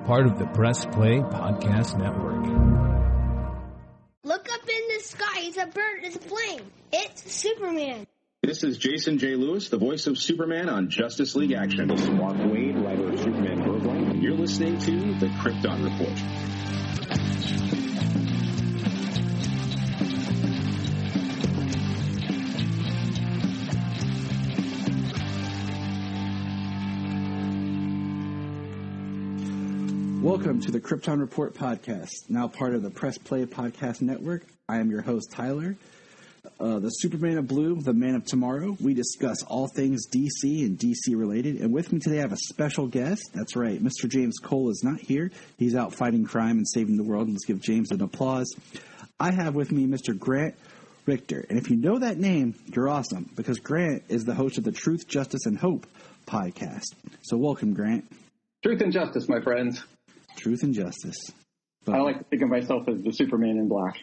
part of the Press Play Podcast Network. Look up in the sky. It's a bird. It's a plane. It's Superman. This is Jason J. Lewis, the voice of Superman on Justice League Action. This is Mark Wade, writer of Superman Birthright. You're listening to the Krypton Report. Welcome to the Krypton Report podcast, now part of the Press Play Podcast Network. I am your host, Tyler. The Superman of Blue, the Man of Tomorrow. We discuss all things DC and DC related. And with me today, I have a special guest. That's right, Mr. James Cole is not here. He's out fighting crime and saving the world. Let's give James an applause. I have with me Mr. Grant Richter. And if you know that name, you're awesome, because Grant is the host of the Truth, Justice, and Hope podcast. So welcome, Grant. Truth and justice, my friends. Truth and justice. I like to think of myself as the Superman in black.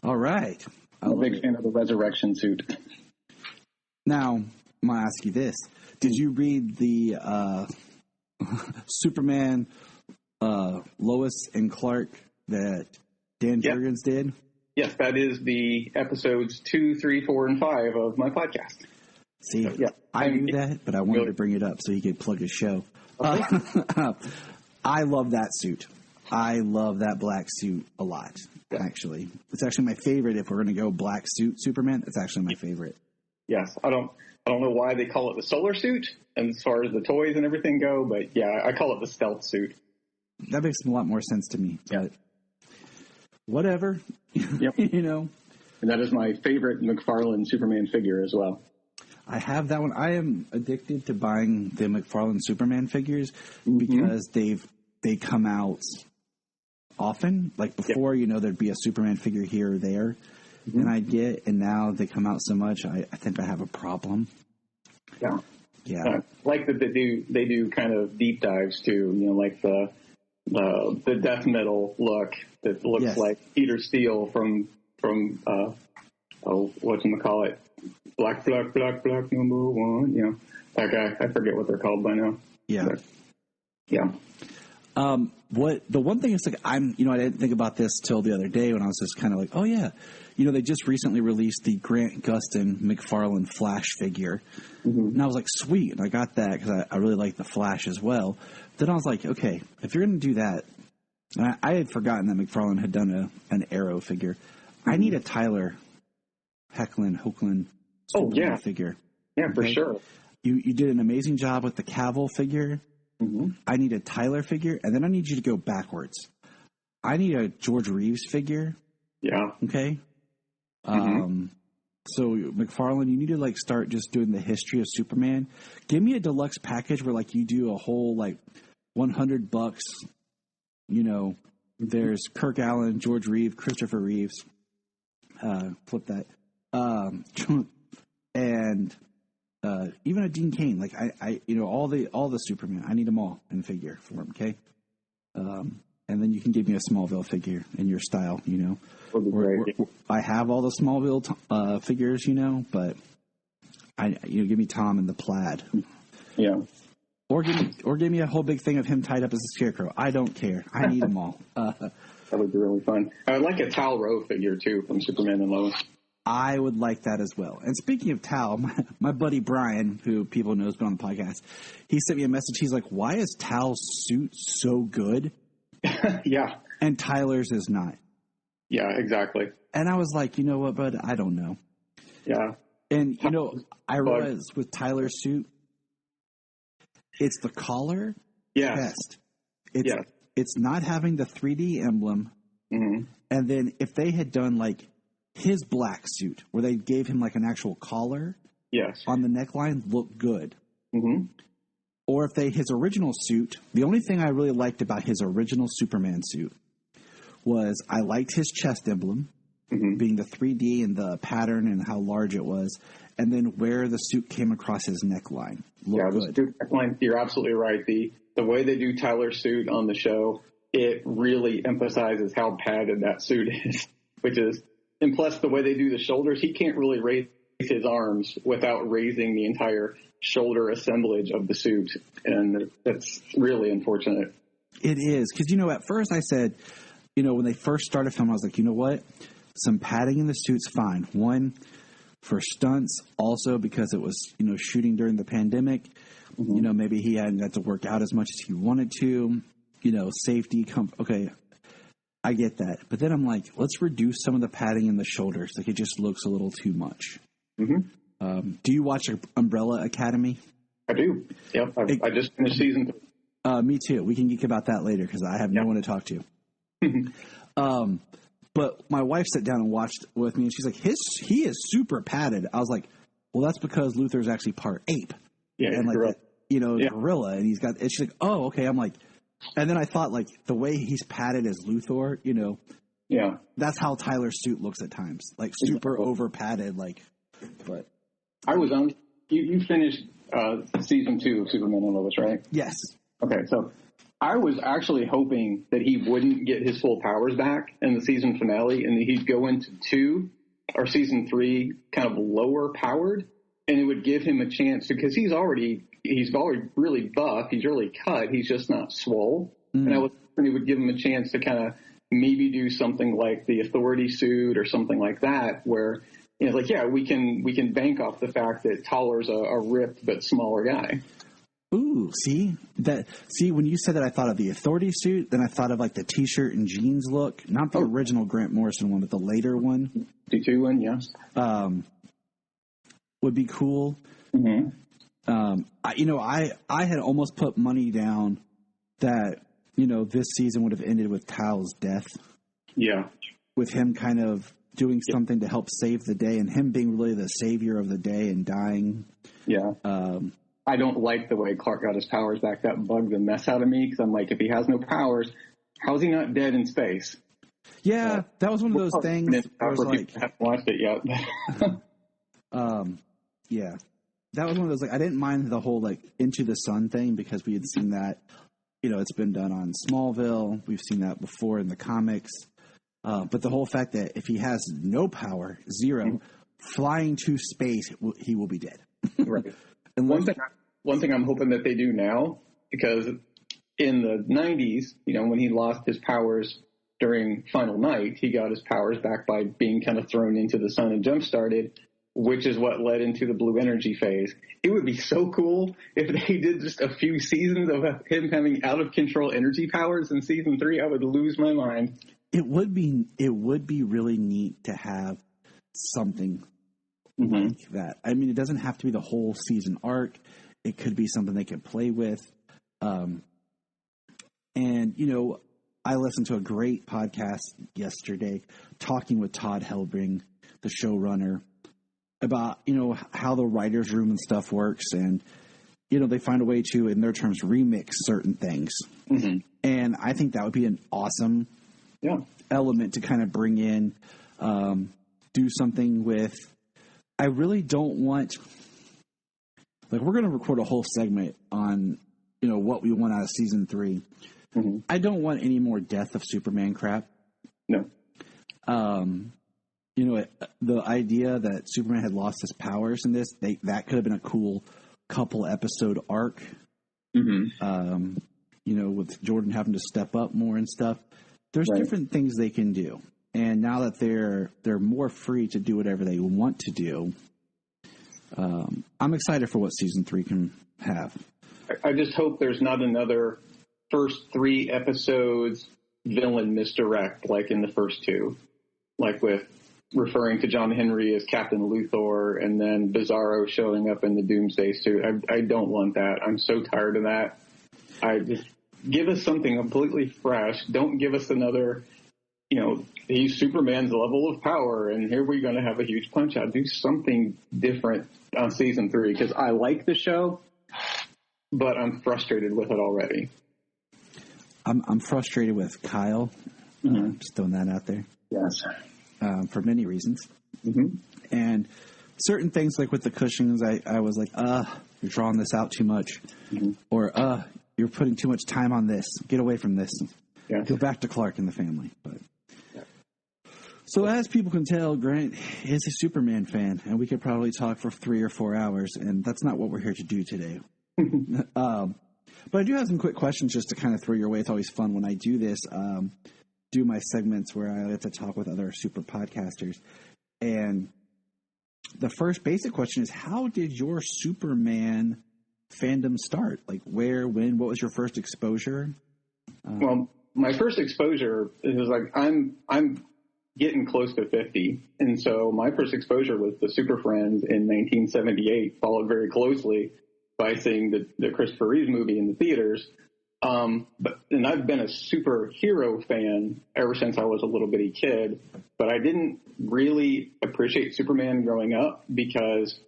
All right. I'm a big fan of the resurrection suit. Now, I'm going to ask you this. Did you read the Superman Lois and Clark that Dan Jurgens did? Yes, that is the episodes 2, 3, 4, and 5 of my podcast. See, I knew that, but I wanted to bring it up so he could plug his show. I love that suit. I love that black suit a lot, actually. It's actually my favorite. If we're going to go black suit Superman, it's actually my favorite. Yes, I don't know why they call it the solar suit, and as far as the toys and everything go, but yeah, I call it the stealth suit. That makes a lot more sense to me, but whatever. Yep. You know. And that is my favorite McFarlane Superman figure as well. I have that one. I am addicted to buying the McFarlane Superman figures because they come out often. Like before, there'd be a Superman figure here or there, and now they come out so much. I think I have a problem. Yeah. Like that they do kind of deep dives too. Like the death metal look that looks like Peter Steele from whatchamacallit? Black, number one. That guy. I forget what they're called by now. Yeah. But, yeah. The one thing is, like, I didn't think about this till the other day when I was just kind of like, oh yeah, they just recently released the Grant Gustin McFarlane Flash figure, and I was like, sweet, and I got that because I really like the Flash as well. Then I was like, okay, if you're going to do that, and I had forgotten that McFarlane had done an Arrow figure. I need a Tyler Hoechlin figure. Yeah, for sure. You did an amazing job with the Cavill figure. I need a Tyler figure, and then I need you to go backwards. I need a George Reeves figure. Yeah. Okay. So McFarlane, you need to start just doing the history of Superman. Give me a deluxe package where you do a whole $100. There's Kirk Allen, George Reeves, Christopher Reeves. Flip that. And even a Dean Cain, all the Superman, I need them all in figure form, okay? And then you can give me a Smallville figure in your style, I have all the Smallville figures, but give me Tom in the plaid. Yeah. Or give me a whole big thing of him tied up as a scarecrow. I don't care. I need them all. That would be really fun. I would like a Tal Rowe figure too from Superman and Lois. I would like that as well. And speaking of Tal, my buddy Brian, who people know has been on the podcast, he sent me a message. He's like, why is Tal's suit so good? Yeah. And Tyler's is not. Yeah, exactly. And I was like, you know what, bud? I don't know. Yeah. And, I realized with Tyler's suit, it's the collar test. It's not having the 3D emblem. And then if they had done, his black suit, where they gave him an actual collar on the neckline, looked good. Or if his original suit, the only thing I really liked about his original Superman suit was I liked his chest emblem, being the 3D and the pattern and how large it was, and then where the suit came across his neckline looked good. The suit neckline, you're absolutely right. The way they do Tyler's suit on the show, it really emphasizes how padded that suit is, and plus the way they do the shoulders, he can't really raise his arms without raising the entire shoulder assemblage of the suit. And that's really unfortunate. It is. Because, at first I said, when they first started filming, I was like, you know what? Some padding in the suit's fine. One, for stunts, also because it was, shooting during the pandemic. Mm-hmm. Maybe he hadn't got to work out as much as he wanted to. Safety, okay, I get that. But then I'm like, let's reduce some of the padding in the shoulders. Like, it just looks a little too much. Mm-hmm. Do you watch Umbrella Academy? I do. Yep. I just finished season 3. Me too. We can geek about that later because I have no one to talk to. But my wife sat down and watched with me, and she's like, he is super padded. I was like, well, that's because Luther's actually part ape. Yeah, and like, gorilla. And and she's like, oh, okay. I'm like, and then I thought, like, the way he's padded as Luthor, yeah, that's how Tyler's suit looks at times, like super over padded. Like, but I was on. You finished season 2 of Superman and Lois, right? Yes. Okay, so I was actually hoping that he wouldn't get his full powers back in the season finale, and that he'd go into season 3 kind of lower powered, and it would give him a chance because he's already really buff. He's really cut. He's just not swole. Mm. And I was hoping it would give him a chance to kind of maybe do something like the Authority suit or something like that, where we can bank off the fact that Toller's a ripped but smaller guy. Ooh, see, when you said that, I thought of the Authority suit. Then I thought of like the T-shirt and jeans look, not the original Grant Morrison one, but the later one. D2 one, yes. Would be cool. Mm-hmm. I had almost put money down that, this season would have ended with Tal's death. Yeah. With him kind of doing something to help save the day and him being really the savior of the day and dying. Yeah. I don't like the way Clark got his powers back. That bugged the mess out of me because I'm like, if he has no powers, how is he not dead in space? Yeah, that was one of those things. I was like, haven't watched it yet. Yeah. That was one of those, like, I didn't mind the whole, like, Into the Sun thing because we had seen that, it's been done on Smallville. We've seen that before in the comics. But the whole fact that if he has no power, zero, flying to space, he will be dead. Right. And one thing I'm hoping that they do now, because in the 90s, when he lost his powers during Final Night, he got his powers back by being kind of thrown into the sun and jump-started, which is what led into the blue energy phase. It would be so cool if they did just a few seasons of him having out-of-control energy powers in season 3. I would lose my mind. It would be really neat to have something like that. I mean, it doesn't have to be the whole season arc. It could be something they can play with. And, I listened to a great podcast yesterday talking with Todd Helbring, the showrunner, about, how the writer's room and stuff works. And, they find a way to, in their terms, remix certain things. Mm-hmm. And I think that would be an awesome element to kind of bring in, do something with. I really don't want, like, we're going to record a whole segment on, what we want out of season 3. Mm-hmm. I don't want any more Death of Superman crap. No. The idea that Superman had lost his powers in this, that could have been a cool couple episode arc. Mm-hmm. With Jordan having to step up more and stuff. There's different things they can do. And now that they're more free to do whatever they want to do, I'm excited for what season 3 can have. I just hope there's not another first 3 episodes villain misdirect like in the first 2, like with referring to John Henry as Captain Luthor and then Bizarro showing up in the Doomsday suit. I don't want that. I'm so tired of that. I just give us something completely fresh. Don't give us another, he's Superman's level of power and here we're going to have a huge punch out. Do something different on season 3 because I like the show, but I'm frustrated with it already. I'm frustrated with Kyle. Mm-hmm. Just throwing that out there. Yes. For many reasons. Mm-hmm. And certain things like with the Cushings, I was like, you're drawing this out too much. Mm-hmm. Or, you're putting too much time on this. Get away from this. Yeah. Go back to Clark and the family. But So as people can tell, Grant is a Superman fan, and we could probably talk for 3 or 4 hours, and that's not what we're here to do today. But I do have some quick questions just to kind of throw your way. It's always fun when I do this, do my segments where I get to talk with other super podcasters. And the first basic question is, how did your Superman fandom start? Like where, when, what was your first exposure? Well, my first exposure is like, I'm getting close to 50. And so my first exposure was the Super Friends in 1978, followed very closely by seeing the Christopher Reeves movie in the theaters. And I've been a superhero fan ever since I was a little bitty kid, but I didn't really appreciate Superman growing up because,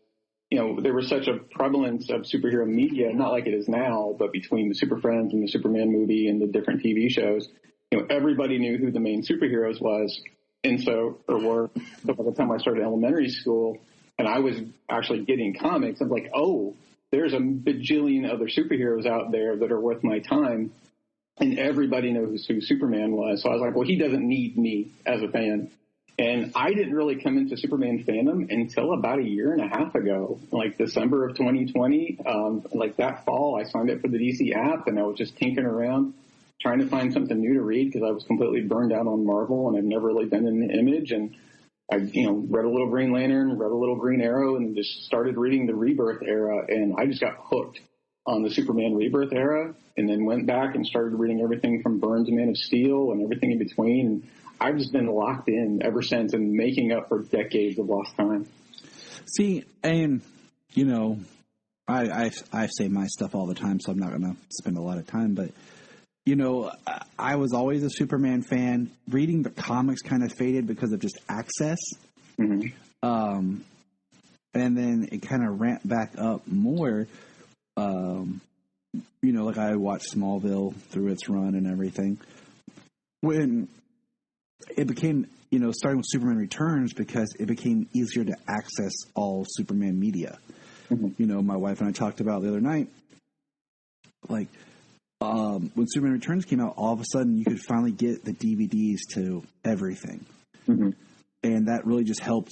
you know, there was such a prevalence of superhero media, not like it is now, but between the Super Friends and the Superman movie and the different TV shows, you know, everybody knew who the main superheroes was. And so, by the time I started elementary school and I was actually getting comics, I'm like, oh, there's a bajillion other superheroes out there that are worth my time. And everybody knows who Superman was. So I was like, well, he doesn't need me as a fan. And I didn't really come into Superman fandom until about 1.5 years ago, like December of 2020. Like that fall, I signed up for the DC app and I was just tinkering around trying to find something new to read because I was completely burned out on Marvel and I've never really been in the Image. And I, you know, read a little Green Lantern, read a little Green Arrow, and just started reading the Rebirth era. And I just got hooked on the Superman Rebirth era, and then went back and started reading everything from Byrne's Man of Steel and everything in between. And I've just been locked in ever since and making up for decades of lost time. See, and, you know, I say my stuff all the time, so I'm not going to spend a lot of time, but, you know, I was always a Superman fan. Reading the comics kind of faded because of just access. Mm-hmm. And then it kind of ramped back up more. You know, like I watched Smallville through its run and everything. When it became, you know, starting with Superman Returns, because it became easier to access all Superman media. Mm-hmm. You know, my wife and I talked about the other night, like, when Superman Returns came out, all of a sudden you could finally get the DVDs to everything. Mm-hmm. And that really just helped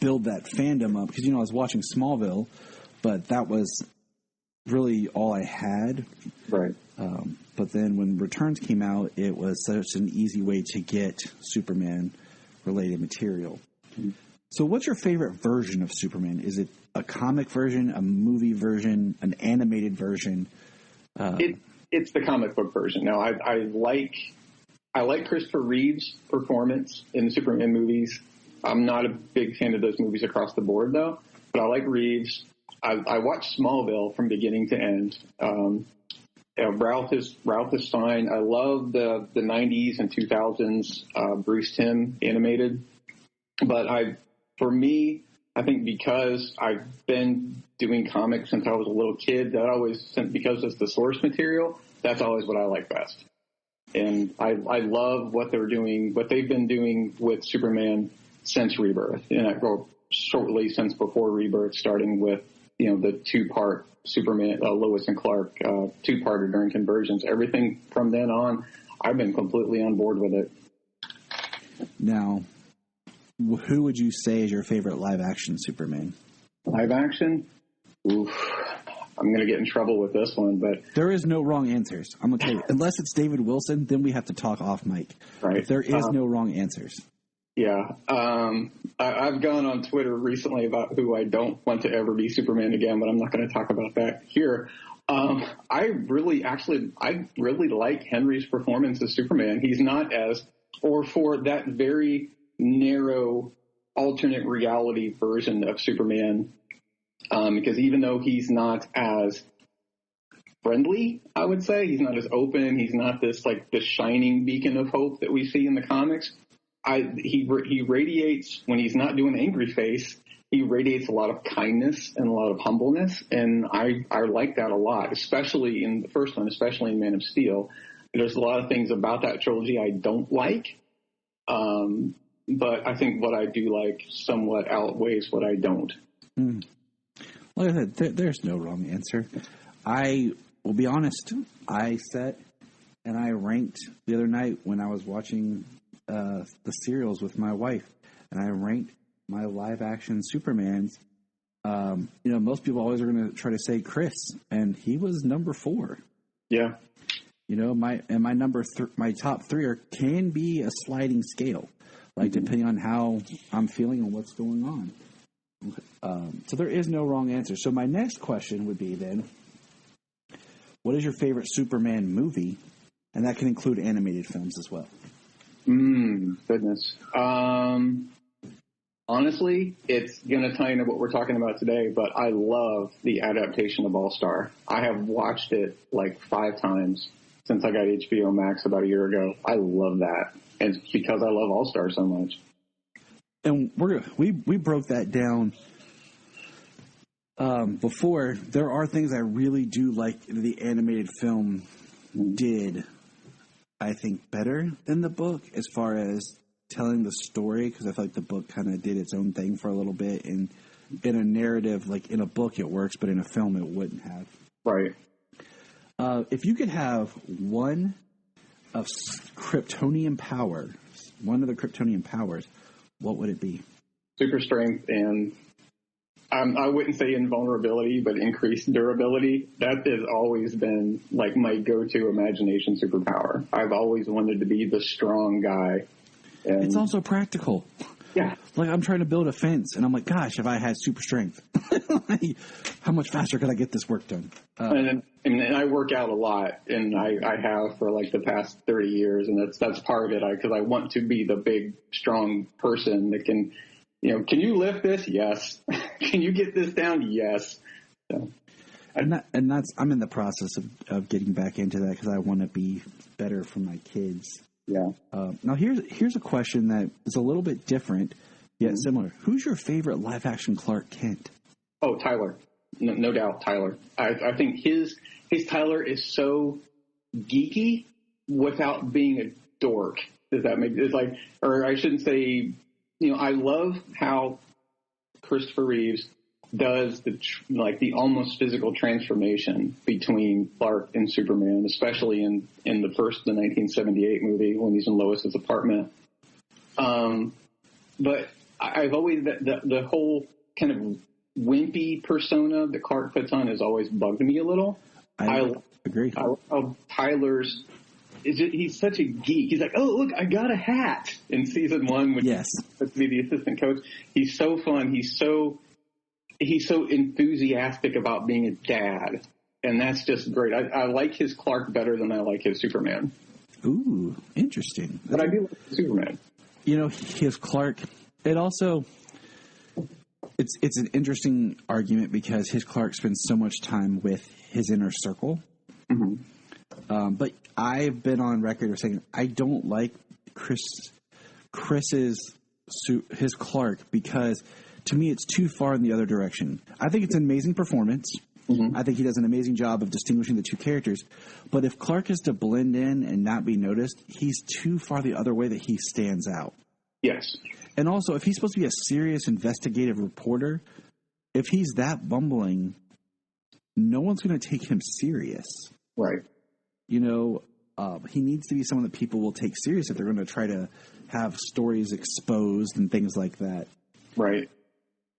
build that fandom up. Because, you know, I was watching Smallville, but that was really all I had. Right. But then when Returns came out, it was such an easy way to get Superman-related material. Mm-hmm. So what's your favorite version of Superman? Is it a comic version, a movie version, an animated version? It's the comic book version. Now, I like Christopher Reeves' performance in the Superman movies. I'm not a big fan of those movies across the board, though. But I like Reeves. I watched Smallville from beginning to end. Ralph is fine. I love the 90s and 2000s Bruce Timm animated. But for me, I think because I've been doing comics since I was a little kid, because it's the source material, that's always what I like best. And I love what they've been doing with Superman since Rebirth, and shortly since before Rebirth, starting with, you know, the 2-part Superman, Lois and Clark, 2-parter during Convergence. Everything from then on, I've been completely on board with it. Now, who would you say is your favorite live-action Superman? Live action? Oof. I'm going to get in trouble with this one, but... There is no wrong answers. I'm going to tell you. Unless it's David Wilson, then we have to talk off mic. Right. There is no wrong answers. Yeah. I've gone on Twitter recently about who I don't want to ever be Superman again, but I'm not going to talk about that here. I really like Henry's performance as Superman. He's not or for that very narrow alternate reality version of Superman, because even though he's not as friendly, I would say, he's not as open, he's not this shining beacon of hope that we see in the comics. He radiates, when he's not doing angry face, he radiates a lot of kindness and a lot of humbleness, and I like that a lot, especially in the first one, especially in Man of Steel. There's a lot of things about that trilogy I don't like, but I think what I do like somewhat outweighs what I don't. Mm. Like I said, there's no wrong answer. I will be honest. I sat and I ranked the other night when I was watching the serials with my wife, and I ranked my live action Supermans. Most people always are going to try to say Chris, and he was number 4. Yeah. My top 3 can be a sliding scale, depending on how I'm feeling and what's going on. So there is no wrong answer. So my next question would be then, what is your favorite Superman movie? And that can include animated films as well. Goodness. Honestly, it's going to tie into what we're talking about today, but I love the adaptation of All-Star. I have watched it 5 times since I got HBO Max about a year ago. I love that. And it's because I love All-Star so much. And we broke that down before. There are things I really do like the animated film did, I think, better than the book as far as telling the story, because I feel like the book kind of did its own thing for a little bit, and in a narrative, in a book it works, but in a film it wouldn't have. Right. If you could have one of Kryptonian powers, one of the Kryptonian powers, what would it be? Super strength and I wouldn't say invulnerability, but increased durability. That has always been my go-to imagination superpower. I've always wanted to be the strong guy. And it's also practical. Yeah. I'm trying to build a fence, and I'm like, gosh, if I had super strength, how much faster could I get this work done? And I work out a lot, and I have for the past 30 years, and that's part of it, because I want to be the big, strong person that can, can you lift this? Yes. Can you get this down? Yes. So, I'm in the process of getting back into that because I want to be better for my kids. Yeah. Now here's a question that is a little bit different yet similar. Who's your favorite live action Clark Kent? Oh, Tyler. No doubt, Tyler. I think his Tyler is so geeky without being a dork. Does that make it's or I shouldn't say. I love how Christopher Reeves does the almost physical transformation between Clark and Superman, especially in the 1978 movie when he's in Lois's apartment. But I've always the whole kind of wimpy persona that Clark puts on has always bugged me a little. I agree. I love Tyler's. He's such a geek. He's like, oh, look, I got a hat in season 1 when he's supposed to be the assistant coach. He's so fun. He's so enthusiastic about being a dad, and that's just great. I like his Clark better than I like his Superman. Ooh, interesting. But I do like Superman. His Clark. It also it's an interesting argument because his Clark spends so much time with his inner circle. Mm-hmm. But I've been on record of saying I don't like Chris's his Clark because to me it's too far in the other direction. I think it's an amazing performance. Mm-hmm. I think he does an amazing job of distinguishing the two characters. But if Clark is to blend in and not be noticed, he's too far the other way that he stands out. Yes. And also, if he's supposed to be a serious investigative reporter, if he's that bumbling, no one's going to take him serious. Right. He needs to be someone that people will take serious if they're going to try to have stories exposed and things like that. Right.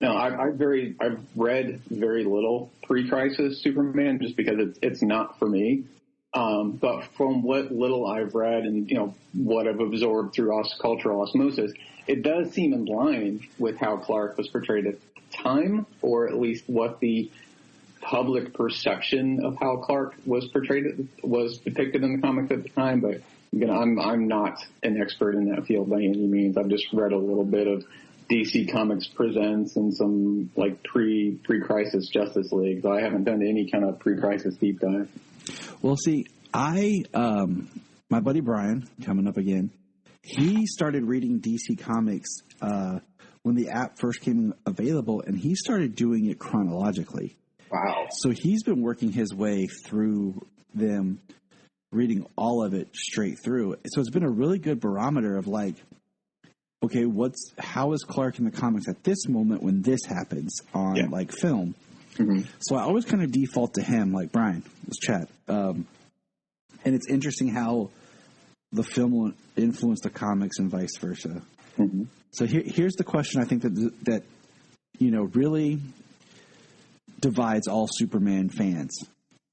No, I've read very little pre-crisis Superman just because it's not for me. But from what little I've read and, what I've absorbed through cultural osmosis, it does seem in line with how Clark was portrayed at the time, or at least what the public perception of how Clark was depicted in the comics at the time. But I'm not an expert in that field by any means. I've just read a little bit of DC Comics Presents and some pre-crisis Justice League. So I haven't done any kind of pre-crisis deep dive. Well, see, my buddy Brian, coming up again, he started reading DC Comics when the app first came available, and he started doing it chronologically. Wow. So he's been working his way through them, reading all of it straight through. So it's been a really good barometer of okay, how is Clark in the comics at this moment when this happens on film? Mm-hmm. So I always kind of default to him, Brian, let's chat. And it's interesting how the film influenced the comics and vice versa. Mm-hmm. So here's the question I think that really divides all Superman fans.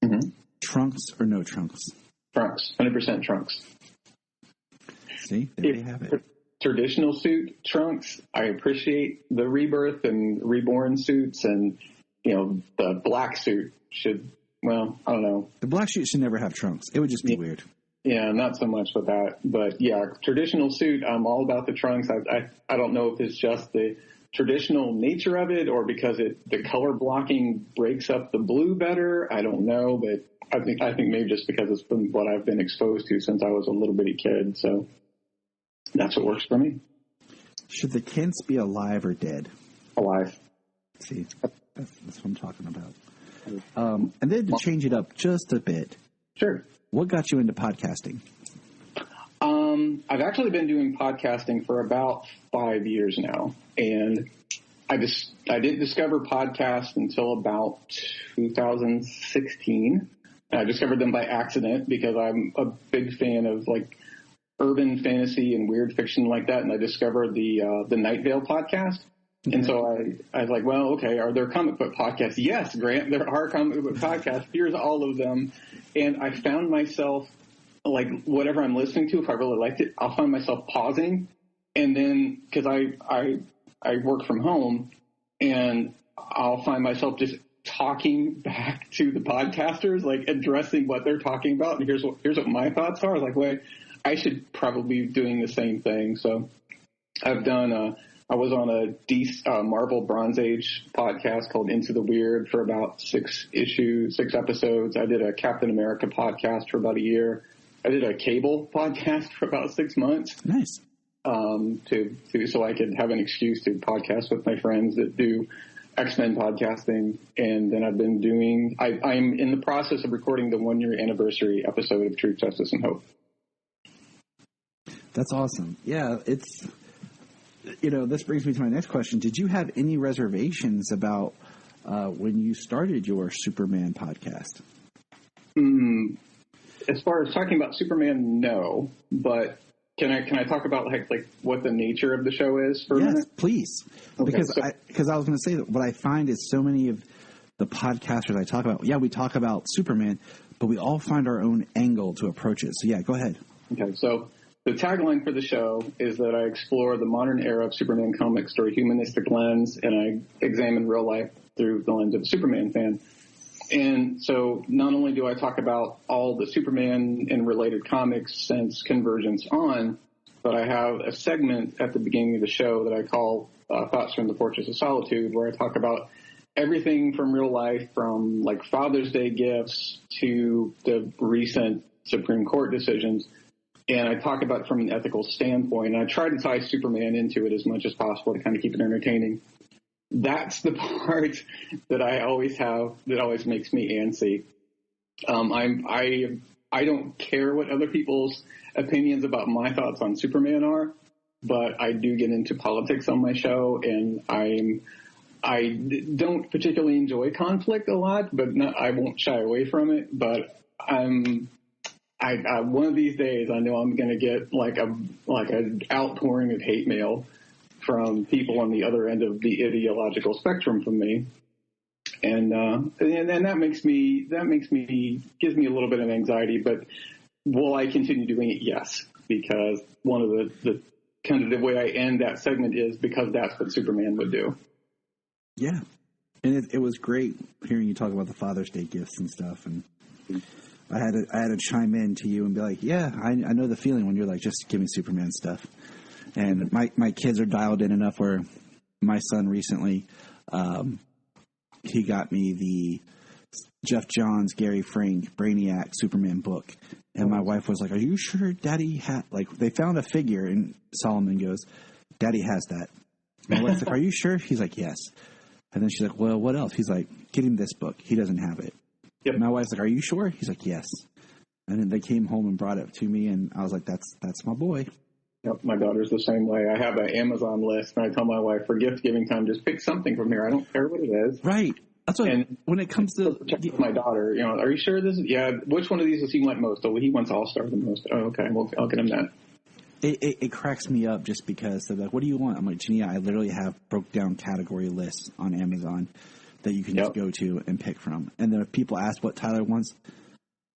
Mm-hmm. Trunks or no Trunks? Trunks. 100% Trunks. See? There you have it. Traditional suit Trunks, I appreciate the rebirth and reborn suits, and, the black suit should, well, I don't know. The black suit should never have Trunks. It would just be weird. Yeah, not so much with that. But, yeah, traditional suit, I'm all about the Trunks. I don't know if it's just the traditional nature of it or because the color blocking breaks up the blue better. I don't know, but I think maybe just because it's been what I've been exposed to since I was a little bitty kid. So that's what works for me. Should the Kents be alive or dead? Alive. See, that's what I'm talking about. And then to change it up just a bit. Sure. What got you into podcasting? I've actually been doing podcasting for about 5 years now, and I didn't discover podcasts until about 2016. I discovered them by accident because I'm a big fan of like urban fantasy and weird fiction like that, and I discovered the Night Vale podcast. And so I was like, well, okay, are there comic book podcasts? Yes, Grant, there are comic book podcasts. Here's all of them. And I found myself, like, whatever I'm listening to, if I really liked it, I'll find myself pausing. And then, because I work from home, and I'll find myself just talking back to the podcasters, like addressing what they're talking about. And here's what my thoughts are. I was like, wait, I should probably be doing the same thing. So I've done I was on a Marvel Bronze Age podcast called Into the Weird for about 6 episodes. I did a Captain America podcast for about a year. I did a cable podcast for about 6 months. Nice. So I could have an excuse to podcast with my friends that do X-Men podcasting. And then I've been I'm in the process of recording the 1-year anniversary episode of Truth, Justice, and Hope. That's awesome. Yeah, it's... this brings me to my next question. Did you have any reservations about when you started your Superman podcast? As far as talking about Superman, no. But can I talk about like what the nature of the show is for a minute? Yes, please. Okay, because I was going to say that what I find is so many of the podcasters I talk about, we talk about Superman, but we all find our own angle to approach it. So, go ahead. Okay, so the tagline for the show is that I explore the modern era of Superman comics through a humanistic lens, and I examine real life through the lens of a Superman fan. And so not only do I talk about all the Superman and related comics since Convergence on, but I have a segment at the beginning of the show that I call Thoughts from the Fortress of Solitude, where I talk about everything from real life, from like Father's Day gifts to the recent Supreme Court decisions. And I talk about it from an ethical standpoint. And I try to tie Superman into it as much as possible to kind of keep it entertaining. That's the part that I always have that always makes me antsy. I don't care what other people's opinions about my thoughts on Superman are, but I do get into politics on my show, and I don't particularly enjoy conflict a lot, but I won't shy away from it. But one of these days, I know I'm going to get like an outpouring of hate mail from people on the other end of the ideological spectrum from me, and that gives me a little bit of anxiety. But will I continue doing it? Yes, because one of the kind of the way I end that segment is because that's what Superman would do. Yeah, and it was great hearing you talk about the Father's Day gifts and stuff, and I had to chime in to you and be like, yeah, I know the feeling when you're like, just give me Superman stuff. And my kids are dialed in enough where my son recently, he got me the Jeff Johns, Gary Frank, Brainiac Superman book. And my wife was like, are you sure Daddy they found a figure, and Solomon goes, Daddy has that. My wife's like, are you sure? He's like, yes. And then she's like, well, what else? He's like, get him this book. He doesn't have it. Yep. My wife's like, are you sure? He's like, yes. And then they came home and brought it to me, and I was like, that's my boy. Yep, my daughter's the same way. I have an Amazon list, and I tell my wife, for gift giving time, just pick something from here. I don't care what it is. Right. That's what, when it comes to my daughter, are you sure this is, which one of these does he want most? Oh, he wants All-Star the most. Oh, okay. Well, I'll get him that. It cracks me up just because they're like, what do you want? I'm like, Jania, I literally have broke down category lists on Amazon that you can just go to and pick from. And then if people ask what Tyler wants,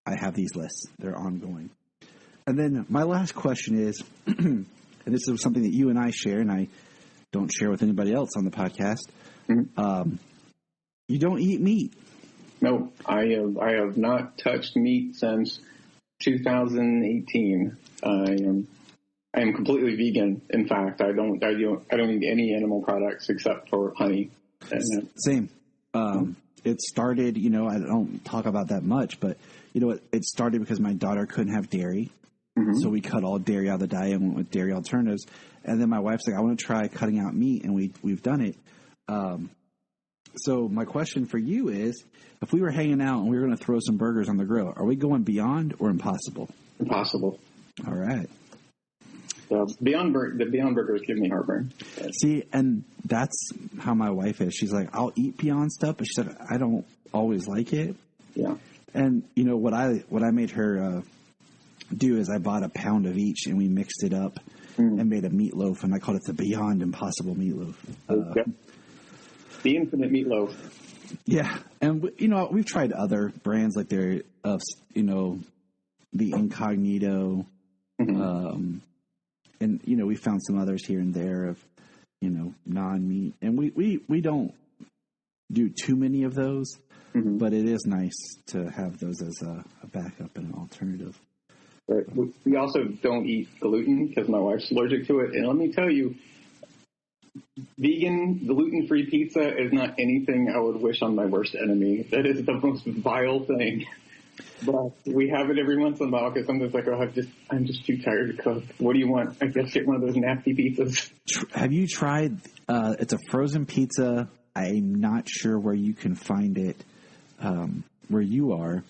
I have these lists. They're ongoing. And then my last question is, and this is something that you and I share, and I don't share with anybody else on the podcast. Mm-hmm. You don't eat meat. No, I have not touched meat since 2018. I am completely vegan. In fact, I don't eat any animal products except for honey. Same. It started, I don't talk about that much, but it started because my daughter couldn't have dairy. Mm-hmm. So we cut all dairy out of the diet and went with dairy alternatives. And then my wife's like, I want to try cutting out meat, and we've done it. So my question for you is, if we were hanging out and we were going to throw some burgers on the grill, are we going Beyond or Impossible? Impossible. All right. So the Beyond Burgers give me heartburn. See, and that's how my wife is. She's like, I'll eat Beyond stuff, but she said, I don't always like it. Yeah. And, what I made her do is I bought a pound of each, and we mixed it up and made a meatloaf, and I called it the Beyond Impossible meatloaf. Okay. The infinite meatloaf. Yeah. And, we've tried other brands like the Incognito. Mm-hmm. And, we found some others here and there of, non-meat. And we don't do too many of those, mm-hmm. but it is nice to have those as a backup and an alternative. Right. We also don't eat gluten because my wife's allergic to it. And let me tell you, vegan, gluten-free pizza is not anything I would wish on my worst enemy. That is the most vile thing. But we have it every once in a while because sometimes like, I'm just too tired to cook. What do you want? I guess get one of those nasty pizzas. Have you tried, it's a frozen pizza. I'm not sure where you can find it, where you are,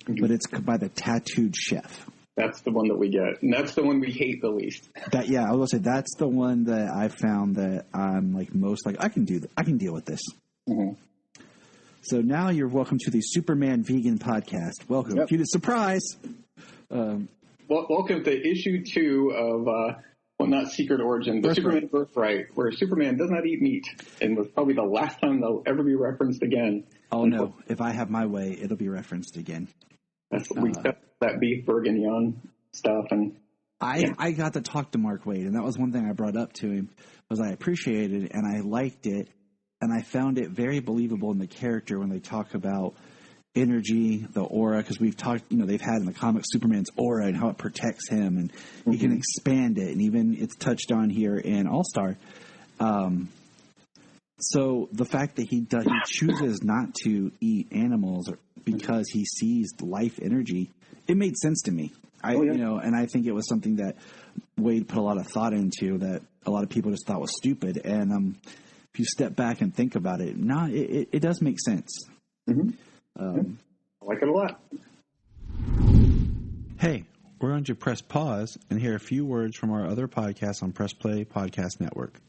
mm-hmm. but it's by the Tattooed Chef. That's the one that we get, and that's the one we hate the least. I was gonna say that's the one that I found that I'm like most like I can deal with this. Mm-hmm. So now you're welcome to the Superman Vegan Podcast. Welcome. Yep. Surprise. Welcome to issue 2 of not Secret Origin, but Superman Birthright, where Superman does not eat meat, and was probably the last time they'll ever be referenced again. Oh no! If I have my way, it'll be referenced again. That's what we got that beef bourguignon stuff, and I got to talk to Mark Waid, and that was one thing I brought up to him was I appreciated it and I liked it, and I found it very believable in the character when they talk about energy, the aura, because we've talked, they've had in the comics Superman's aura and how it protects him, and mm-hmm. he can expand it, and even it's touched on here in All-Star. So the fact that he chooses not to eat animals because he sees life energy, it made sense to me. And I think it was something that Wade put a lot of thought into that a lot of people just thought was stupid. And if you step back and think about it, it does make sense. Mm-hmm. I like it a lot. Hey, we're going to press pause and hear a few words from our other podcasts on Press Play Podcast Network.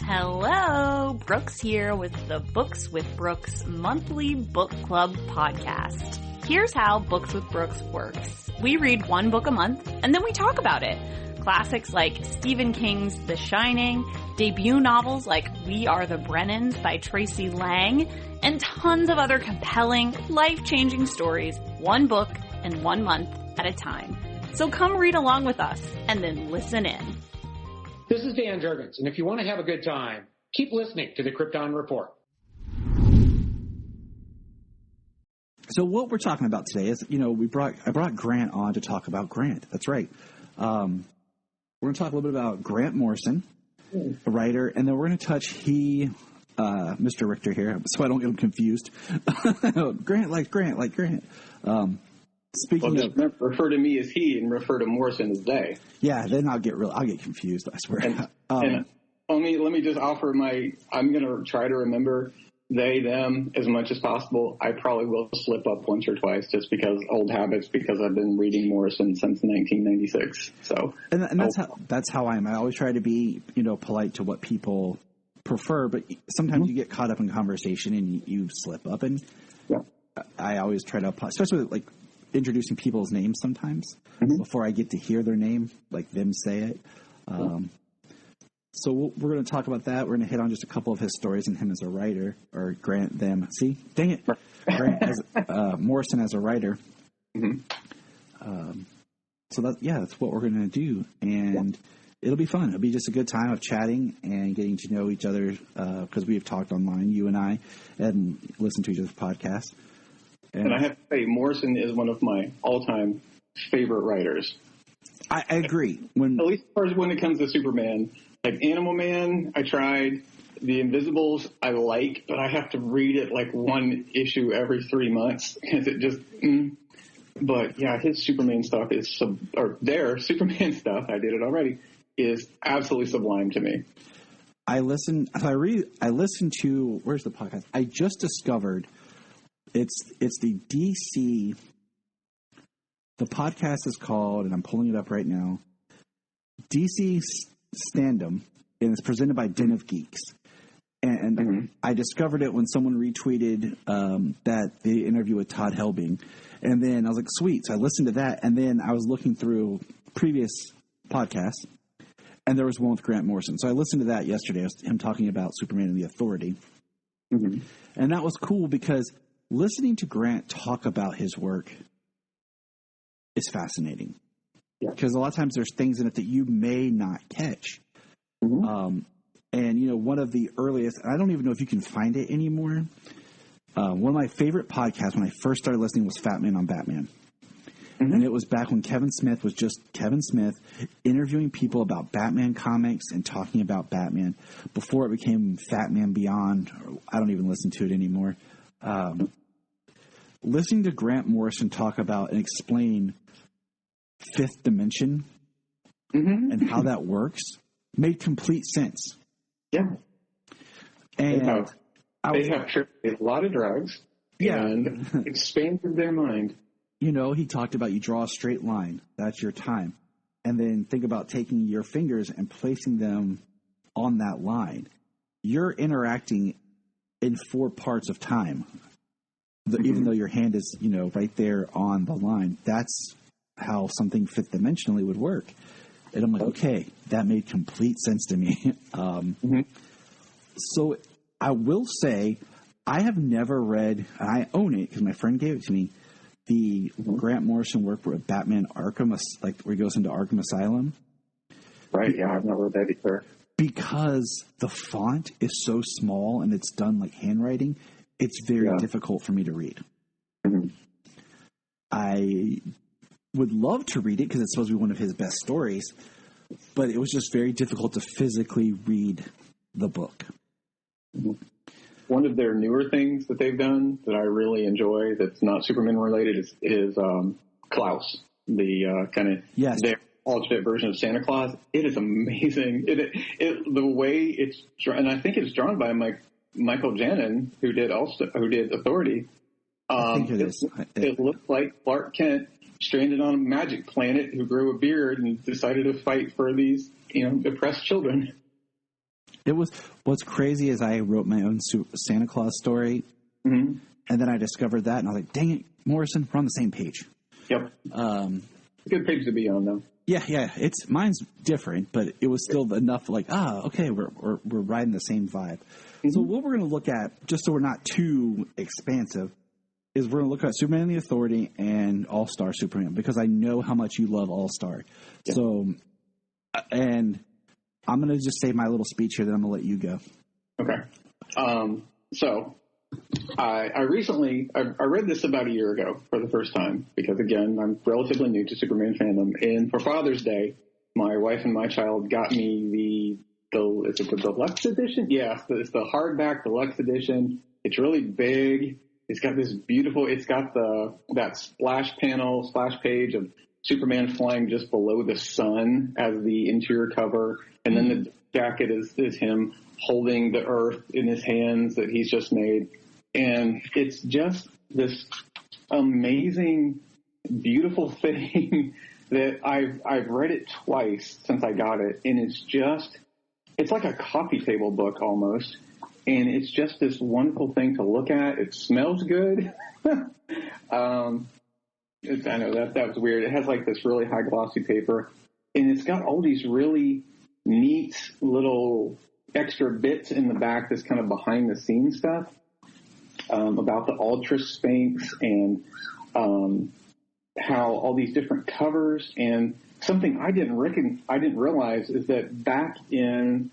Hello, Brooks here with the Books with Brooks monthly book club podcast. Here's how Books with Brooks works. We read one book a month, and then we talk about it. Classics like Stephen King's The Shining, debut novels like We Are the Brennans by Tracy Lang, and tons of other compelling, life-changing stories, one book and 1 month at a time. So come read along with us, and then listen in. This is Dan Jurgens, and if you want to have a good time, keep listening to the Krypton Report. So what we're talking about today is, I brought Grant on to talk about Grant. That's right. We're going to talk a little bit about Grant Morrison, a writer, and then we're going to touch Mr. Richter here, so I don't get him confused. Grant like Grant. Speaking of, refer to me as he and refer to Morrison as they. Yeah, then I'll get confused, I swear. And let me just offer I'm going to try to remember they, them as much as possible. I probably will slip up once or twice just because old habits, because I've been reading Morrison since 1996. So, and that's how I am. I always try to be, polite to what people prefer, but sometimes you get caught up in conversation and you slip up. And I always try to, especially with, like, introducing people's names sometimes before I get to hear their name, like them say it. So we're going to talk about that. We're going to hit on just a couple of his stories and him as a writer, or Grant them. See, dang it, Grant as Morrison as a writer. So that's what we're going to do, and it'll be fun. It'll be just a good time of chatting and getting to know each other because we have talked online, you and I, and listened to each other's podcasts. And I have to say, Morrison is one of my all-time favorite writers. I agree. At least as far as when it comes to Superman. Like Animal Man, I tried. The Invisibles, I like, but I have to read it like one issue every 3 months because it just. But yeah, his Superman stuff is their Superman stuff. I did it already. Is absolutely sublime to me. I listen to where's the podcast? I just discovered it's the DC. The podcast is called, and I'm pulling it up right now, DC Standum, and it's presented by Den of Geeks. And I discovered it when someone retweeted that the interview with Todd Helbing. And then I was like, sweet. So I listened to that. And then I was looking through previous podcasts, and there was one with Grant Morrison. So I listened to that yesterday. It was him talking about Superman and the Authority. And that was cool because listening to Grant talk about his work is fascinating. Because a lot of times there's things in it that you may not catch. And, you know, one of the earliest, I don't even know if you can find it anymore. One of my favorite podcasts when I first started listening was Fat Man on Batman. And it was back when Kevin Smith was just Kevin Smith interviewing people about Batman comics and talking about Batman before it became Fat Man Beyond. I don't even listen to it anymore. Listening to Grant Morrison talk about and explain Fifth Dimension and how that works made complete sense. And they have tripped a lot of drugs and expanded their mind. You know, he talked about you draw a straight line. That's your time. And then think about taking your fingers and placing them on that line. You're interacting in 4 parts of time. Even though your hand is, you know, right there on the line. That's how something fifth dimensionally would work. And I'm like, okay, that made complete sense to me. So I will say I have never read, and I own it because my friend gave it to me, the Grant Morrison work with Batman Arkham, like where he goes into Arkham Asylum. Right, yeah, I've never read that either. Because the font is so small and it's done like handwriting, it's very difficult for me to read. I would love to read it because it's supposed to be one of his best stories, but it was just very difficult to physically read the book. One of their newer things that they've done that I really enjoy that's not Superman related is Klaus, the kind of their alternate version of Santa Claus. It is amazing. The way it's drawn, and I think it's drawn by Michael Janin, who did Authority. I think it is. It looks like Clark Kent stranded on a magic planet who grew a beard and decided to fight for these, oppressed children. It was, what's crazy is I wrote my own Santa Claus story, and then I discovered that, and I was like, dang it, Morrison, we're on the same page. Yep. Good page to be on, though. Yeah. Mine's different, but it was still enough like, okay, we're riding the same vibe. So what we're going to look at, just so we're not too expansive, is we're going to look at Superman and the Authority and All-Star Superman, because I know how much you love All-Star. Yeah. So, and I'm going to just say my little speech here, then I'm going to let you go. Okay. So I recently read this about a year ago for the first time, because again, I'm relatively new to Superman fandom. And for Father's Day, my wife and my child got me is it the deluxe edition? Yeah, it's the hardback deluxe edition. It's really big. It's got that splash page of Superman flying just below the sun as the interior cover. And then the jacket is him holding the earth in his hands that he's just made. And it's just this amazing, beautiful thing that I've read it twice since I got it. And it's just it's like a coffee table book almost. And it's just this wonderful thing to look at. It smells good. I know that was weird. It has like this really high glossy paper, and it's got all these really neat little extra bits in the back, this kind of behind the scenes stuff about the Ultra Sphinx and how all these different covers. And something I didn't realize is that back in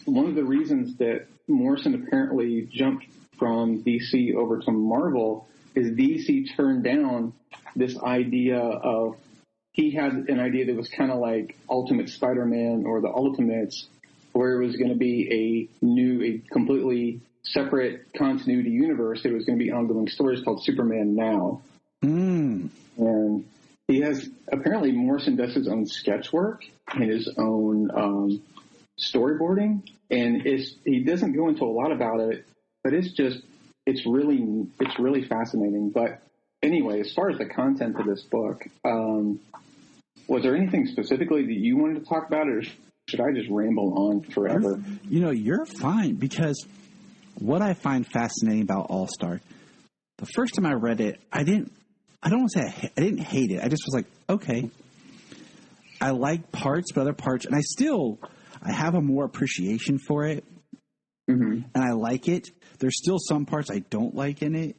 one of the reasons that Morrison apparently jumped from DC over to Marvel is DC turned down this idea of, he had an idea that was kind of like Ultimate Spider-Man or the Ultimates, where it was going to be a completely separate continuity universe. It was going to be ongoing stories called Superman Now. And he has, apparently Morrison does his own sketch work and his own storyboarding, and he doesn't go into a lot about it, but it's really fascinating. But anyway, as far as the content of this book, was there anything specifically that you wanted to talk about, or should I just ramble on forever? You're fine, because what I find fascinating about All-Star, the first time I read it, I didn't hate it. I just was like, okay, I like parts, but other parts, and I have a more appreciation for it, and I like it. There's still some parts I don't like in it.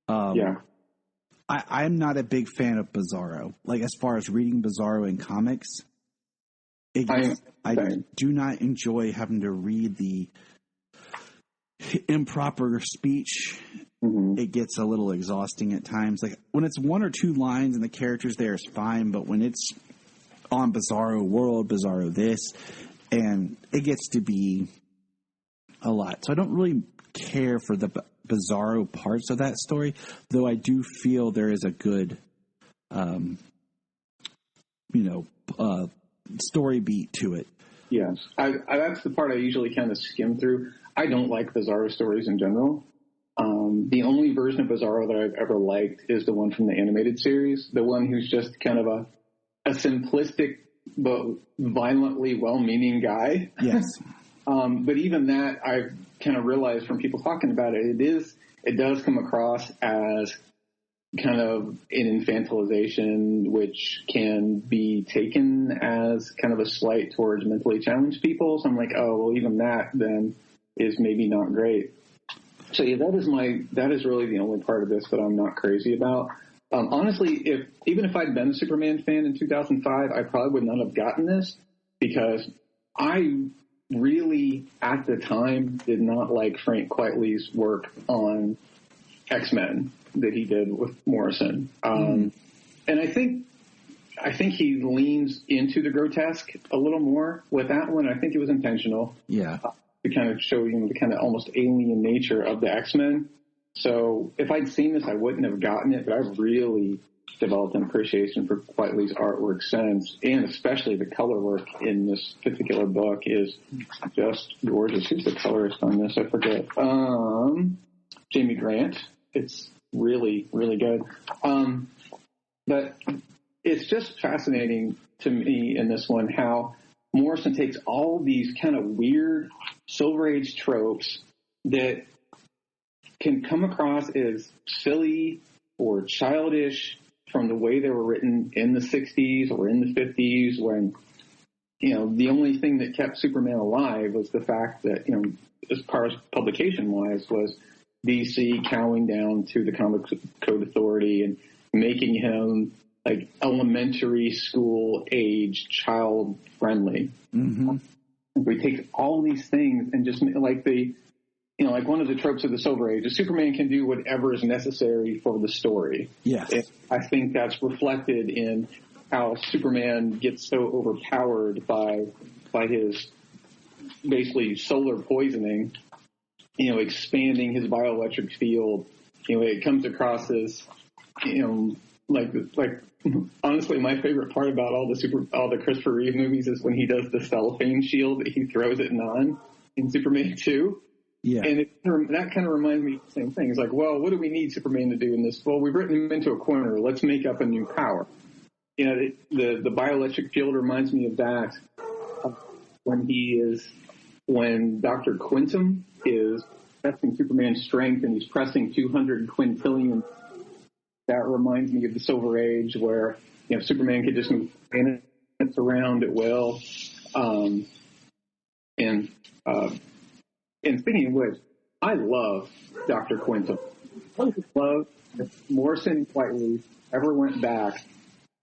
I'm not a big fan of Bizarro. Like, as far as reading Bizarro in comics, I do not enjoy having to read the improper speech. It gets a little exhausting at times. Like, when it's one or two lines and the characters there is fine, but when it's on Bizarro World, Bizarro this, and it gets to be a lot. So I don't really care for the Bizarro parts of that story, though I do feel there is a good, story beat to it. Yes. That's the part I usually kind of skim through. I don't like Bizarro stories in general. The only version of Bizarro that I've ever liked is the one from the animated series, the one who's just kind of a simplistic but violently well-meaning guy. Yes. But even that, I've kind of realized from people talking about it, it does come across as kind of an infantilization, which can be taken as kind of a slight towards mentally challenged people. So I'm like, oh, well, even that then is maybe not great. So yeah, that is really the only part of this that I'm not crazy about. Honestly, even if I'd been a Superman fan in 2005, I probably would not have gotten this, because I really, at the time, did not like Frank Quitely's work on X-Men that he did with Morrison. And I think he leans into the grotesque a little more with that one. I think it was intentional. Yeah. To kind of show, the kind of almost alien nature of the X-Men. So if I'd seen this, I wouldn't have gotten it, but I've really developed an appreciation for Quitely's artwork since, and especially the color work in this particular book is just gorgeous. Who's the colorist on this? I forget. Jamie Grant. It's really, really good. But it's just fascinating to me in this one how Morrison takes all these kind of weird Silver Age tropes that can come across as silly or childish from the way they were written in the 60s or in the 50s, when, the only thing that kept Superman alive was the fact that, as far as publication-wise, was DC cowing down to the Comic Code Authority and making him like elementary school age, child friendly. We take all these things and just like like one of the tropes of the Silver Age is Superman can do whatever is necessary for the story. Yes. And I think that's reflected in how Superman gets so overpowered by his basically solar poisoning, expanding his bioelectric field. It comes across as, like honestly, my favorite part about all the Christopher Reeve movies is when he does the cellophane shield that he throws at Non in Superman 2. Yeah. And that kind of reminds me of the same thing. It's like, well, what do we need Superman to do in this? Well, we've written him into a corner. Let's make up a new power. The bioelectric field reminds me of that. when Dr. Quintum is testing Superman's strength and he's pressing 200 quintillion. That reminds me of the Silver Age, where Superman could just move planets around at will. And speaking of which, I love Dr. Quintum. I love that Morrison and Whiteley ever went back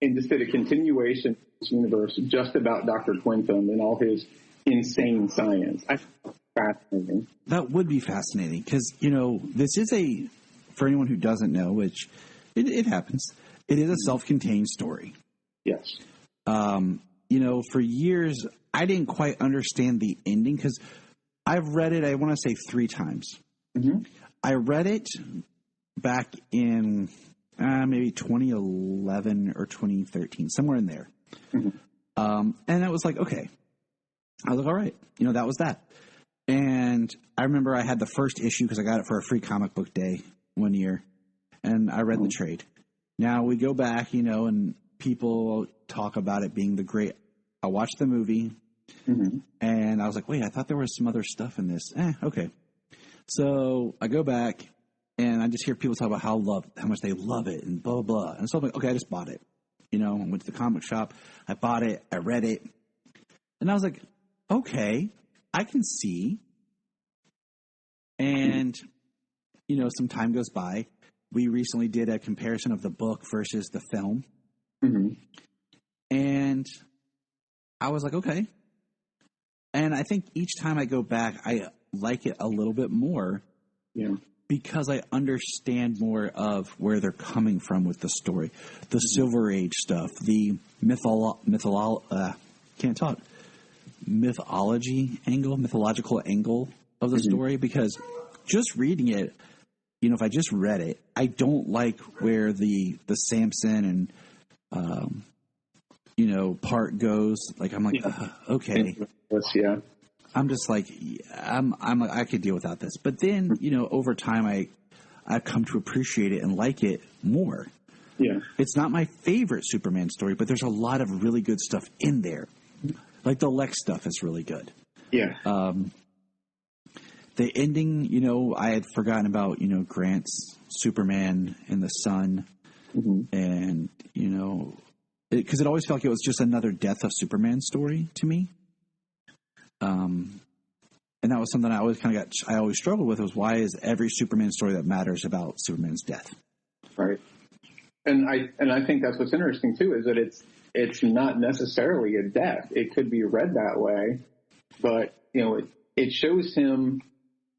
and just did a continuation of this universe just about Dr. Quintum and all his insane science. I think that's fascinating. That would be fascinating because, this is for anyone who doesn't know, which it happens, it is a self-contained story. Yes. For years, I didn't quite understand the ending because I've read it, I want to say 3 times. Mm-hmm. I read it back in maybe 2011 or 2013, somewhere in there. Mm-hmm. And it was like, okay. I was like, all right, that was that. And I remember I had the first issue because I got it for a free comic book day one year, and I read the trade. Now we go back, and people talk about it being the great. I watched the movie, and I was like, wait, I thought there was some other stuff in this. Okay. So I go back, and I just hear people talk about how much they love it, and blah, blah, blah. And so I'm like, okay, I just bought it. I went to the comic shop, I bought it, I read it, and I was like, okay, I can see. And, some time goes by. We recently did a comparison of the book versus the film. Mm-hmm. And I was like, okay. And I think each time I go back, I like it a little bit more. Yeah. Because I understand more of where they're coming from with the story. The Silver Age stuff, the mythological angle of the story, because just reading it, if I just read it, I don't like where the Samson and part goes. Like I'm like, okay, yeah. I'm just like, I could deal without this. But then over time, I've come to appreciate it and like it more. Yeah, it's not my favorite Superman story, but there's a lot of really good stuff in there. Like the Lex stuff is really good. Yeah. The ending, I had forgotten about, Grant's Superman and the Sun. Mm-hmm. And, because it always felt like it was just another Death of Superman story to me. And that was something I always struggled with, was why is every Superman story that matters about Superman's death? Right. And I think that's what's interesting too, is that it's not necessarily a death. It could be read that way, but it shows him.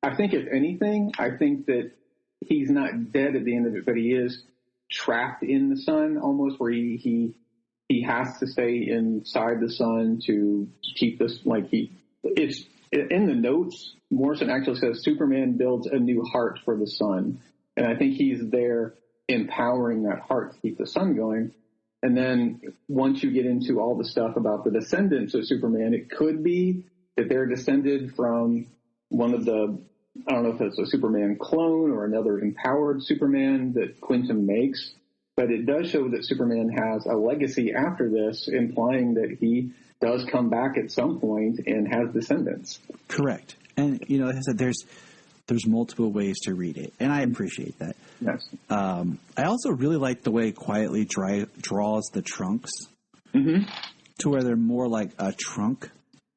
I think if anything, I think that he's not dead at the end of it, but he is trapped in the sun almost, where he has to stay inside the sun to keep this, it's in the notes. Morrison actually says Superman builds a new heart for the sun. And I think he's there empowering that heart to keep the sun going. And then once you get into all the stuff about the descendants of Superman, it could be that they're descended from one of the, I don't know if it's a Superman clone or another empowered Superman that Quintum makes, but it does show that Superman has a legacy after this, implying that he does come back at some point and has descendants. Correct. And, like I said, there's multiple ways to read it, and I appreciate that. Yes. I also really like the way it quietly draws the trunks to where they're more like a trunk.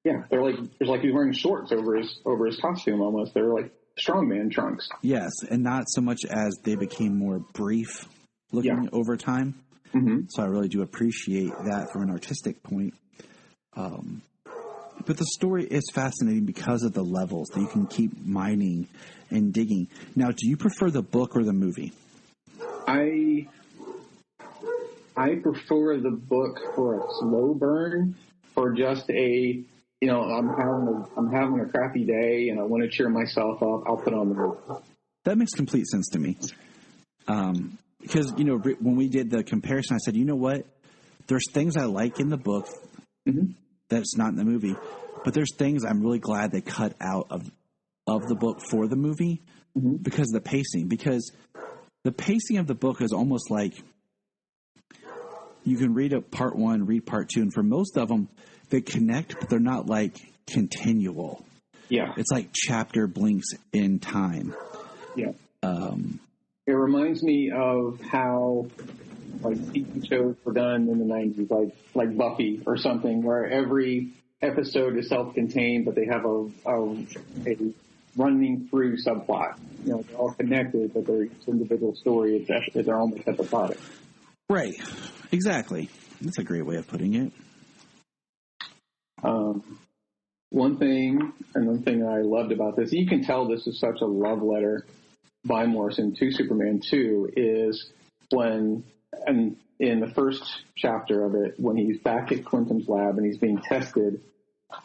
Yeah, it's like he's wearing shorts over his costume almost. They're like strongman trunks. Yes, and not so much as they became more brief looking over time. Mm-hmm. So I really do appreciate that from an artistic point. But the story is fascinating because of the levels that you can keep mining and digging. Now, do you prefer the book or the movie? I prefer the book for a slow burn, for just I'm having a crappy day and I want to cheer myself up. I'll put on the book. That makes complete sense to me. Because, when we did the comparison, I said, you know what? There's things I like in the book that's not in the movie, but there's things I'm really glad they cut out of the book for the movie because of the pacing. Because the pacing of the book is almost like you can read part 1, read part 2, and for most of them, they connect, but they're not like continual. Yeah. It's like chapter blinks in time. Yeah. It reminds me of how like TV shows were done in the 90s, like Buffy or something, where every episode is self-contained, but they have a running through subplot. They're all connected, but they're each individual story. They're almost episodic. Right. Exactly. That's a great way of putting it. One thing I loved about this, you can tell this is such a love letter by Morrison to Superman 2, is when, and in the first chapter of it, when he's back at Quentin's lab and he's being tested,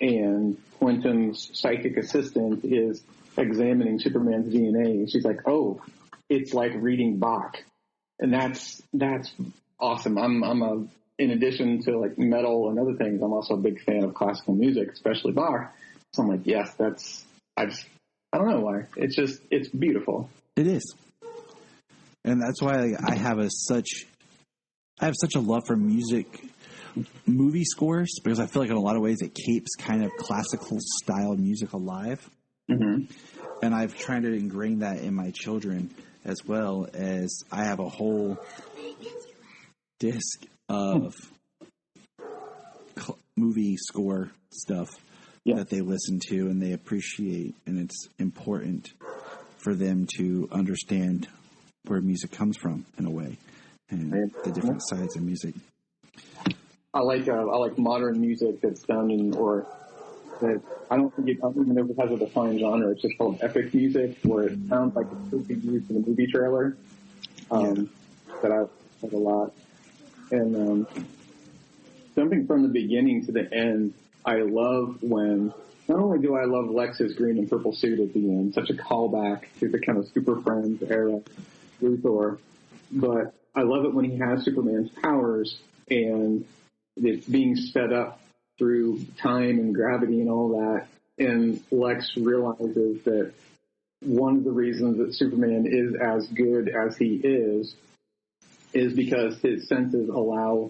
and Quentin's psychic assistant is examining Superman's DNA, and she's like, "Oh, it's like reading Bach," and that's awesome. In addition to like metal and other things, I'm also a big fan of classical music, especially Bach. So I'm like, yes, I don't know why. It's beautiful. It is. And that's why I have such a love for movie scores, because I feel like in a lot of ways it keeps kind of classical style music alive. Mm-hmm. And I've tried to ingrain that in my children, as well as I have a whole disc of movie score stuff that they listen to and they appreciate, and it's important for them to understand where music comes from in a way, and the different sides of music. I like modern music that's done that I don't even know if it has a defined genre. It's just called epic music, where it sounds like it could be used in a movie trailer. That I like a lot. And jumping from the beginning to the end, I love when, not only do I love Lex's green and purple suit at the end, such a callback to the kind of Super Friends era Luthor, but I love it when he has Superman's powers and it's being sped up through time and gravity and all that, and Lex realizes that one of the reasons that Superman is as good as he is because his senses allow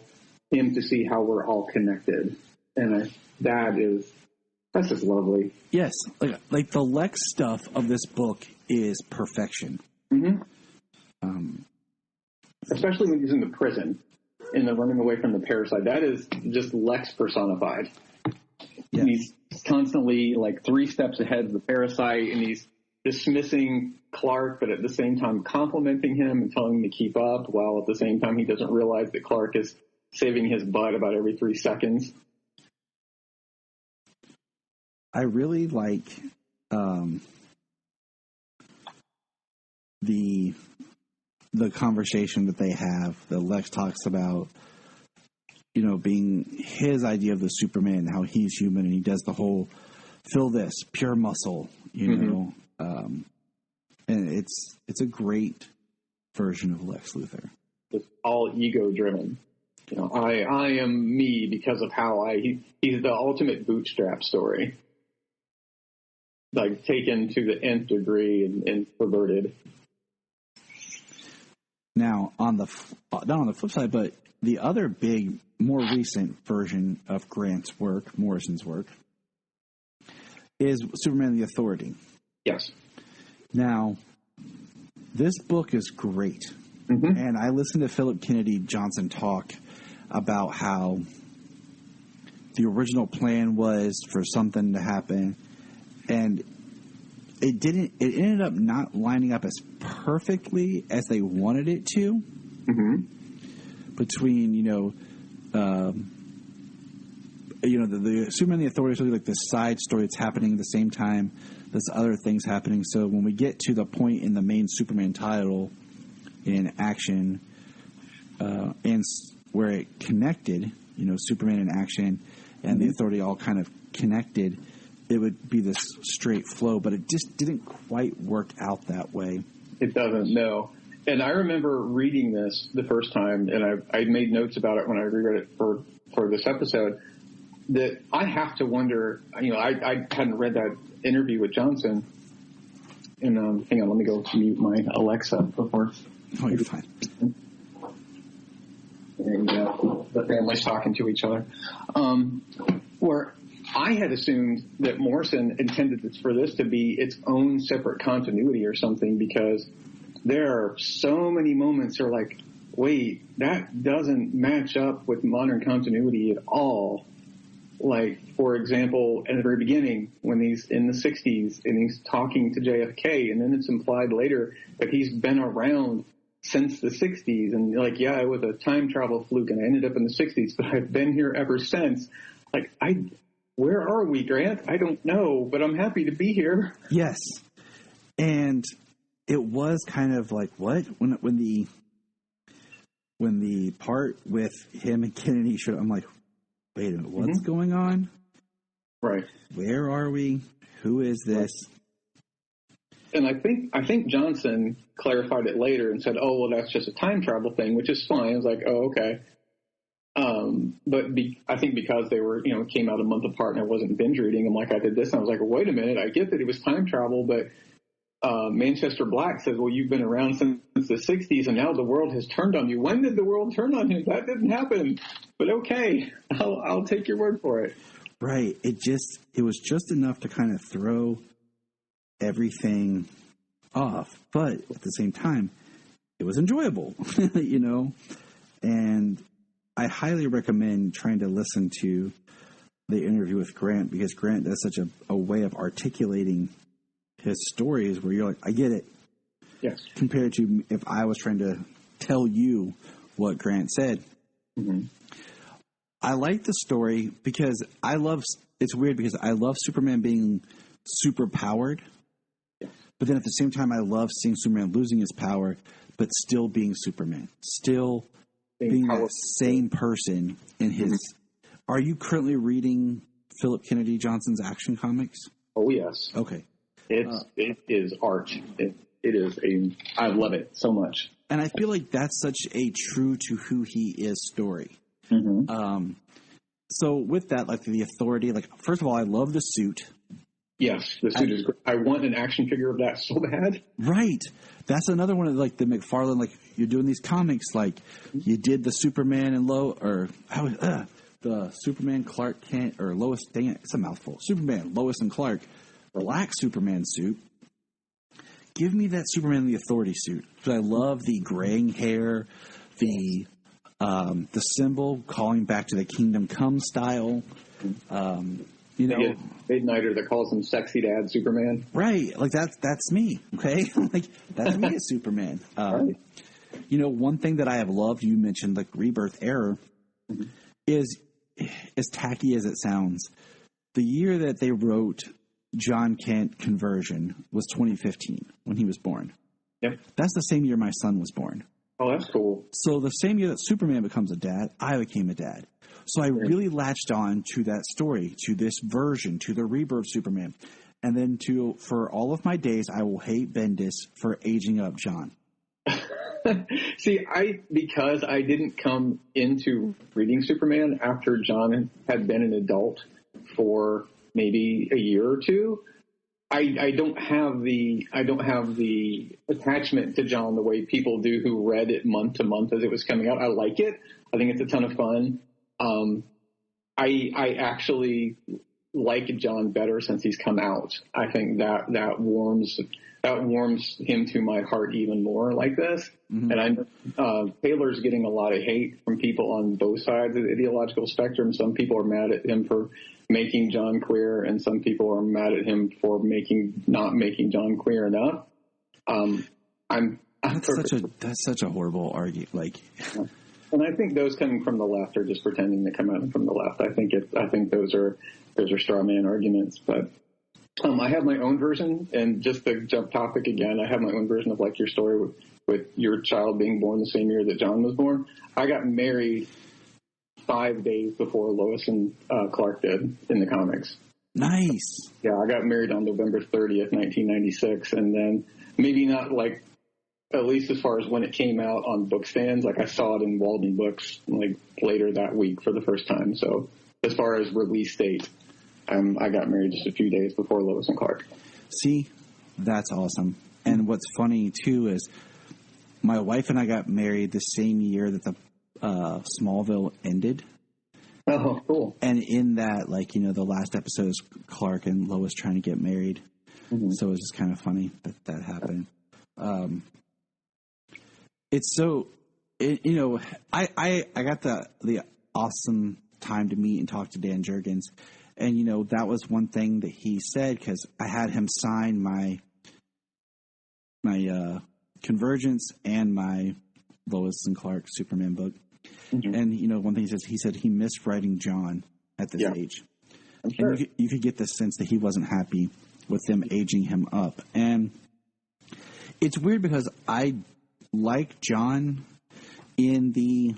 him to see how we're all connected. And that's just lovely. Yes. Like the Lex stuff of this book is perfection. Mm-hmm. Especially when he's in the prison and they're running away from the parasite. That is just Lex personified. Yes. He's constantly like 3 steps ahead of the parasite, and he's dismissing Clark, but at the same time complimenting him and telling him to keep up, while at the same time he doesn't realize that Clark is saving his butt about every 3 seconds. I really like the conversation that they have, that Lex talks about, being his idea of the Superman, how he's human, and he does the whole feel this pure muscle, know. And it's a great version of Lex Luthor. It's all ego driven. I am me because of how he's the ultimate bootstrap story. Like taken to the nth degree and perverted. Now, not on the flip side, but the other big, more recent version of Morrison's work, is Superman the Authority. Yes. Now, this book is great. Mm-hmm. And I listened to Philip Kennedy Johnson talk about how the original plan was for something to happen, and it ended up not lining up as perfectly as they wanted it to. Mm-hmm. Between, the Superman the Authority is really like the side story that's happening at the same time there's other things happening. So when we get to the point in the main Superman title in action, and where it connected, Superman in action and the Authority all kind of connected, it would be this straight flow, but it just didn't quite work out that way. It doesn't, no. And I remember reading this the first time, and I made notes about it when I reread it for this episode, that I have to wonder, I hadn't read that interview with Johnson, and hang on, let me go mute my Alexa before. Oh, you're fine. And the family's talking to each other. Where I had assumed that Morrison intended for this to be its own separate continuity or something, because there are so many moments that are like, wait, that doesn't match up with modern continuity at all. Like, for example, at the very beginning, when he's in the 60s and he's talking to JFK, and then it's implied later that he's been around since the 60s. And like, yeah, it was a time travel fluke and I ended up in the 60s, but I've been here ever since. Like, where are we, Grant? I don't know, but I'm happy to be here. Yes. And it was kind of like, what? When the part with him and Kennedy showed, I'm like, wait a minute, what's going on? Right. Where are we? Who is this? And I think Johnson clarified it later and said, oh, well, that's just a time travel thing, which is fine. I was like, oh, okay. But I think because they were, came out a month apart and I wasn't binge reading them like I did this, and I was like, wait a minute, I get that it was time travel, but Manchester Black says, well, you've been around since the 60s and now the world has turned on you. When did the world turn on him? That didn't happen. But okay, I'll take your word for it. Right. It was just enough to kind of throw everything off, but at the same time, it was enjoyable, and I highly recommend trying to listen to the interview with Grant, because Grant does such a way of articulating his stories where you're like, I get it. Yes. Compared to if I was trying to tell you what Grant said. Mm-hmm. I like the story because it's weird because I love Superman being super powered, but then at the same time I love seeing Superman losing his power, but still being Superman, still being that same person in his. Mm-hmm. Are you currently reading Philip Kennedy Johnson's Action Comics? Oh, yes. Okay. It is art. It is I love it so much. And I feel like that's such a true to who he is story. Mm-hmm. So with that, like the Authority, like first of all, I love the suit. Yes, the suit is great. I want an action figure of that so bad. Right. That's another one of like the McFarlane, like you're doing these comics, like you did the Superman and the Superman Clark Kent or Lois, dang it, it's a mouthful. Superman, Lois and Clark, black Superman suit. Give me that Superman the Authority suit. Because I love the graying hair, the symbol calling back to the Kingdom Come style. Midnighter that calls him Sexy Dad Superman. Right. Like that's me. Okay. Like that's me as Superman. Right. One thing that I have loved, you mentioned like Rebirth Era, is as tacky as it sounds. The year that they wrote John Kent Conversion was 2015 when he was born. Yep. That's the same year my son was born. Oh, that's cool. So the same year that Superman becomes a dad, I became a dad. So I really latched on to that story, to this version, to the rebirth Superman. And then for all of my days, I will hate Bendis for aging up John. See, because I didn't come into reading Superman after John had been an adult for maybe a year or two, I don't have the attachment to John the way people do who read it month to month as it was coming out. I like it. I think it's a ton of fun. I actually like John better since he's come out. I think that warms him to my heart even more like this. Mm-hmm. And I know Taylor's getting a lot of hate from people on both sides of the ideological spectrum. Some people are mad at him for making John queer, and some people are mad at him for not making John queer enough. That's such a horrible argument. Like, and I think those coming from the left are just pretending to come out from the left. I think those are straw man arguments. But I have my own version, and just to jump topic again, I have my own version of like your story with your child being born the same year that John was born. I got married 5 days before Lois and Clark did in the comics. Nice. Yeah, I got married on November 30th, 1996, and then maybe not like, at least as far as when it came out on book stands, like I saw it in Walden Books like later that week for the first time. So as far as release date, I got married just a few days before Lois and Clark. See, that's awesome. And what's funny too is my wife and I got married the same year that the Smallville ended. Oh, cool. And in that, like, you know, the last episode is Clark and Lois trying to get married. Mm-hmm. So it was just kind of funny that happened. It's so, you know, I got the awesome time to meet and talk to Dan Jurgens. And, you know, that was one thing that he said, because I had him sign my Convergence and my Lois and Clark Superman book. Mm-hmm. And, you know, one thing he said he missed writing John at this age. I'm sure. And you could get the sense that he wasn't happy with them aging him up. And it's weird because I like John in the,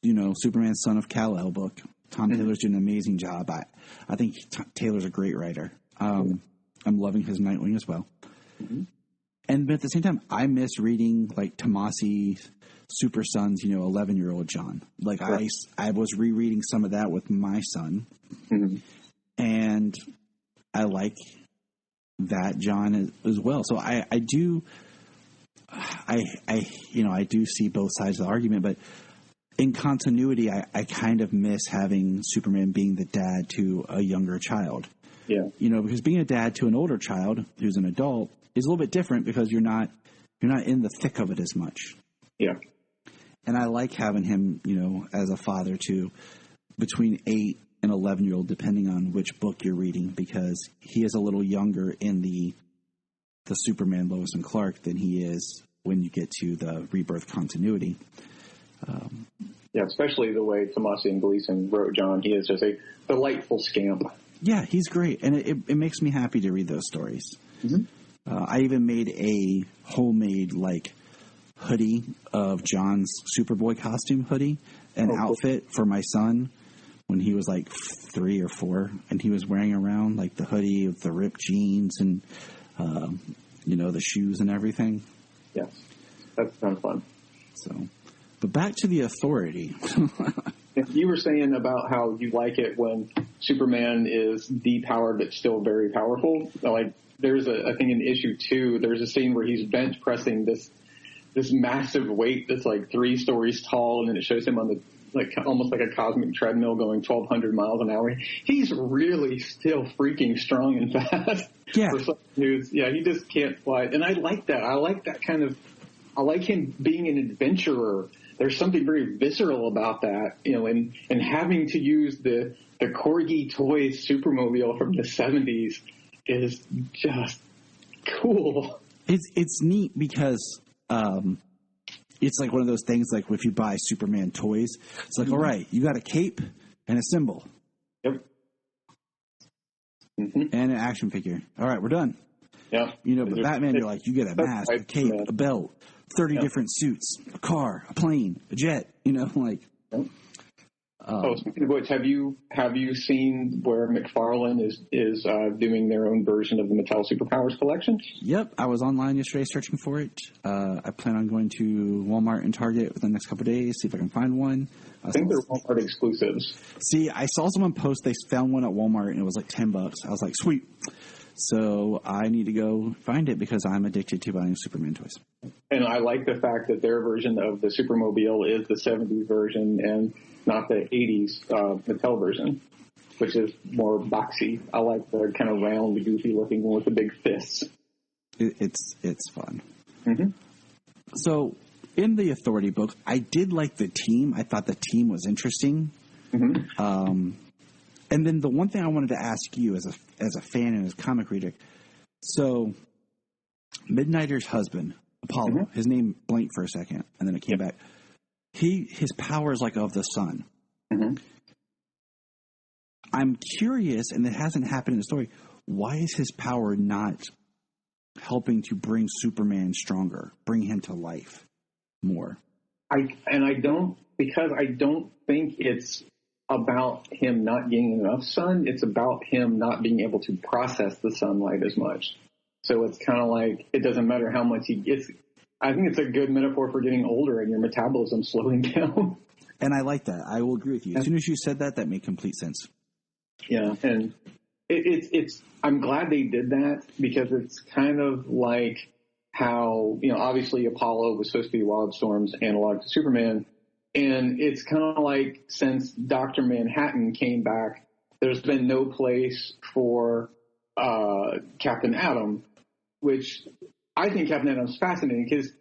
you know, Superman Son of Kal-El book. Tom Taylor's doing an amazing job. I think Taylor's a great writer. I'm loving his Nightwing as well. Mm-hmm. But at the same time, I miss reading, like, Tomasi Super Son's, you know, 11-year-old John. Like, right. I was rereading some of that with my son. Mm-hmm. And I like that John as well. So I do see both sides of the argument, but in continuity, I kind of miss having Superman being the dad to a younger child. Yeah. You know, because being a dad to an older child who's an adult is a little bit different because you're not in the thick of it as much. Yeah. And I like having him, you know, as a father to between 8 and 11-year-old, depending on which book you're reading, because he is a little younger in the Superman Lois and Clark than he is when you get to the Rebirth continuity. Yeah, especially the way Tomasi and Gleason wrote John. He is just a delightful scamp. Yeah, he's great, and it makes me happy to read those stories. Mm-hmm. I even made a homemade, like, hoodie of John's Superboy costume hoodie, an outfit for my son when he was, like, 3 or 4, and he was wearing around, like, the hoodie with the ripped jeans and, you know, the shoes and everything. Yes, that's kind of fun. So, but back to the Authority. You were saying about how you like it when Superman is depowered but still very powerful. Like, there's I think in issue 2, there's a scene where he's bench pressing this massive weight that's like 3 stories tall, and then it shows him on the, like, almost like a cosmic treadmill going 1,200 miles an hour. He's really still freaking strong and fast. Yeah. For someone who's, he just can't fly. And I like that. I like that kind of, I like him being an adventurer. There's something very visceral about that, you know, and having to use the Corgi toy Supermobile from the 70s is just cool. It's neat because it's like one of those things, like if you buy Superman toys, it's like, all right, you got a cape and a symbol. Yep. Mm-hmm. And an action figure. All right, we're done. Yeah. You know, but Batman, you're like, you get a mask, a cape, a belt, 30 different suits, a car, a plane, a jet, you know, like. Yep. Speaking of which, have you seen where McFarlane is doing their own version of the Mattel Superpowers collection? Yep, I was online yesterday searching for it. I plan on going to Walmart and Target within the next couple of days, see if I can find one. I think they're Walmart exclusives. See, I saw someone post they found one at Walmart and it was like $10. I was like, sweet. So I need to go find it because I'm addicted to buying Superman toys. And I like the fact that their version of the Supermobile is the 70s version and not the 80s Mattel version, which is more boxy. I like the kind of round, goofy looking one with the big fists. It's fun. Mm-hmm. So in the Authority book, I did like the team. I thought the team was interesting. Mm-hmm. And then the one thing I wanted to ask you as a fan and as a comic reader, so Midnighter's husband, Apollo, mm-hmm. his name blanked for a second, and then it came back. His power is like of the sun. Mm-hmm. I'm curious, and it hasn't happened in the story, why is his power not helping to bring Superman stronger, bring him to life more? I don't think it's about him not getting enough sun. It's about him not being able to process the sunlight as much. So it's kind of like it doesn't matter how much he gets. I think it's a good metaphor for getting older and your metabolism slowing down. And I like that. I will agree with you. As soon as you said that made complete sense. Yeah, and it's I'm glad they did that because it's kind of like how, you know, obviously Apollo was supposed to be Wildstorm's analog to Superman, And it's kind of like since Dr. Manhattan came back, there's been no place for Captain Atom, which I think Captain Atom's fascinating because,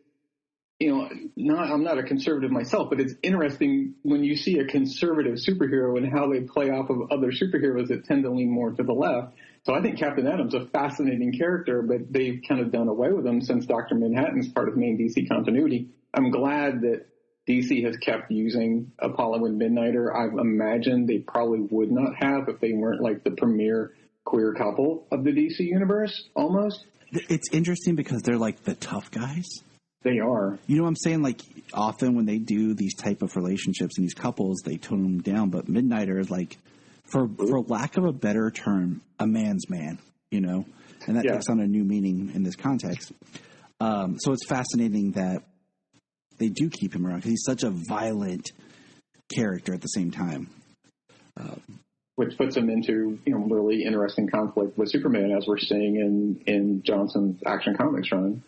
I'm not a conservative myself, but it's interesting when you see a conservative superhero and how they play off of other superheroes that tend to lean more to the left. So I think Captain Atom's a fascinating character, but they've kind of done away with him since Dr. Manhattan's part of main DC continuity. I'm glad that DC has kept using Apollo and Midnighter. I imagine they probably would not have if they weren't like the premier queer couple of the DC universe, almost. It's interesting because they're like the tough guys. They are. You know what I'm saying? Like, often when they do these type of relationships and these couples, they tone them down. But Midnighter is like, for lack of a better term, a man's man, And that takes on a new meaning in this context. So it's fascinating that they do keep him around because he's such a violent character at the same time. Which puts him into, really interesting conflict with Superman, as we're seeing in Johnson's Action Comics run.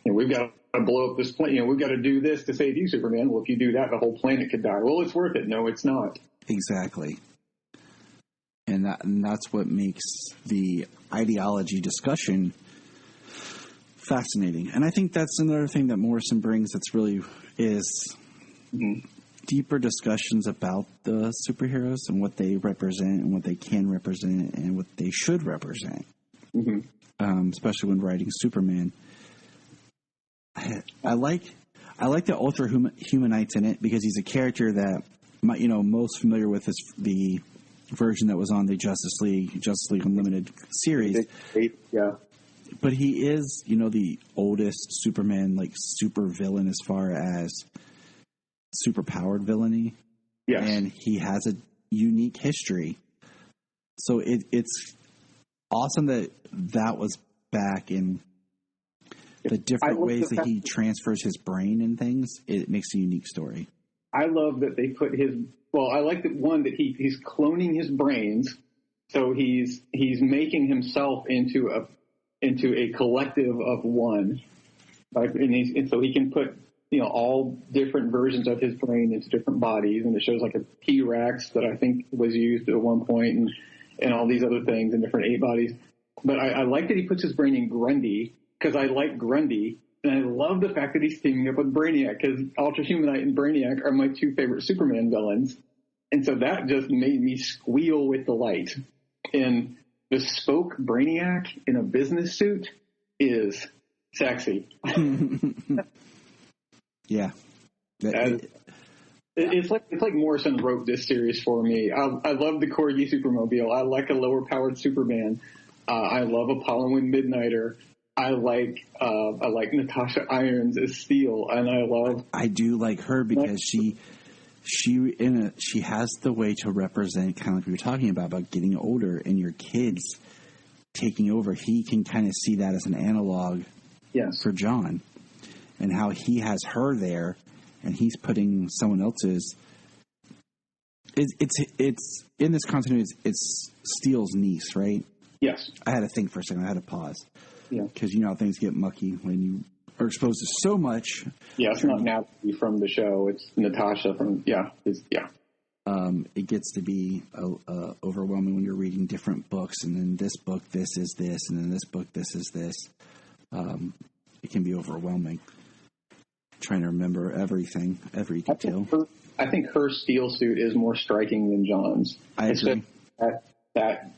We've got to blow up this plane. We've got to do this to save you, Superman. Well, if you do that, the whole planet could die. Well, it's worth it. No, it's not. Exactly. And that's what makes the ideology discussion fascinating. And I think that's another thing that Morrison brings that's really is deeper discussions about the superheroes and what they represent and what they can represent and what they should represent. Especially when writing Superman. I like the Ultra Humanites in it because he's a character that most familiar with is the version that was on the Justice League Unlimited series. Yeah. But he is, the oldest Superman, like super villain as far as super powered villainy. Yes. And he has a unique history. So it's awesome that was back in the different ways that he transfers his brain and things. It makes a unique story. I love that they put I like that one that he's cloning his brains. So he's making himself into a collective of one. And so he can put, all different versions of his brain into different bodies. And it shows like a T-Rex that I think was used at one point and all these other things in different 8 bodies. But I like that he puts his brain in Grundy because I like Grundy. And I love the fact that he's teaming up with Brainiac because Ultra Humanite and Brainiac are my 2 favorite Superman villains. And so that just made me squeal with delight. And the spoke Brainiac in a business suit is sexy. Yeah. It's like Morrison wrote this series for me. I love the Corgi Supermobile. I like a lower powered Superman. I love Apollo and Midnighter. I like Natasha Irons as Steel, and I do like her because she has the way to represent kind of like we were talking about getting older and your kids taking over. He can kind of see that as an analog for John and how he has her there and he's putting someone else's. It's in this continuity. It's Steele's niece, right? Yes. I had to think for a second. I had to pause. Yeah. Because how things get mucky when you are exposed to so much. Yeah, it's not Natalie from the show. It's Natasha from, It gets to be overwhelming when you're reading different books. And in this book, this is this. And in this book, this is this. It can be overwhelming. Trying to remember everything, every detail. I think her Steel suit is more striking than John's. I agree. That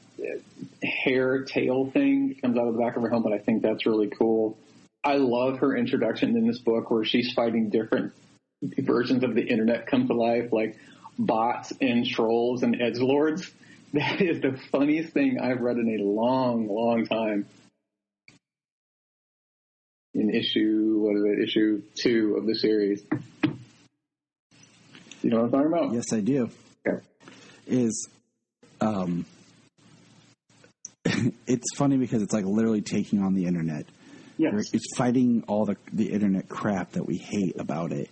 hair tail thing comes out of the back of her helmet. I think that's really cool. I love her introduction in this book where she's fighting different versions of the internet come to life, like bots and trolls and edgelords. That is the funniest thing I've read in a long, long time. In issue 2 of the series. You know what I'm talking about? Yes, I do. Okay. It's funny because it's like literally taking on the internet. Yes. It's fighting all the internet crap that we hate about it.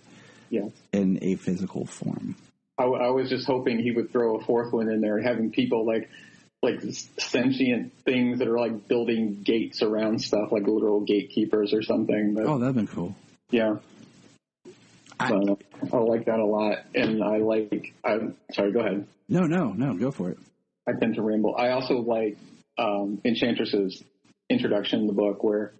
Yes. In a physical form. I was just hoping he would throw a 4th one in there, having people like sentient things that are like building gates around stuff, like literal gatekeepers or something. But, that'd been cool. Yeah. I like that a lot. And I'm sorry, go ahead. No, go for it. I tend to ramble. I also like Enchantress's introduction in the book where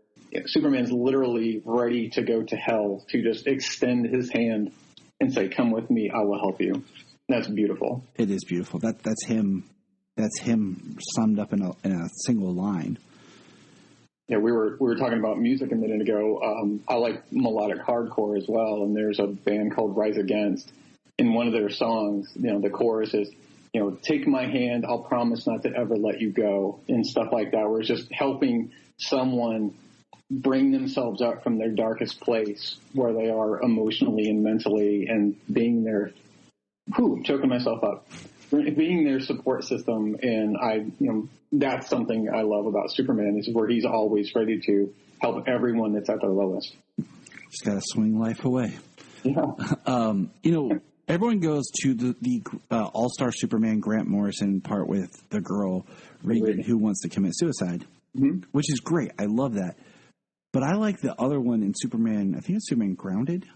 Superman's literally ready to go to hell to just extend his hand and say, "Come with me, I will help you." That's beautiful. It is beautiful. That's him. That's him summed up in a single line. Yeah, we were talking about music a minute ago. I like melodic hardcore as well, and there's a band called Rise Against. In one of their songs, the chorus is, "Take my hand, I'll promise not to ever let you go," and stuff like that, where it's just helping someone bring themselves up from their darkest place where they are emotionally and mentally, and being their, choking myself up, being their support system. And that's something I love about Superman, is where he's always ready to help everyone that's at their lowest. Just got to swing life away. Yeah. Everyone goes to the All-Star Superman Grant Morrison part with the girl, Regan, who wants to commit suicide, which is great. I love that. But I like the other one in Superman, I think it's Superman Grounded,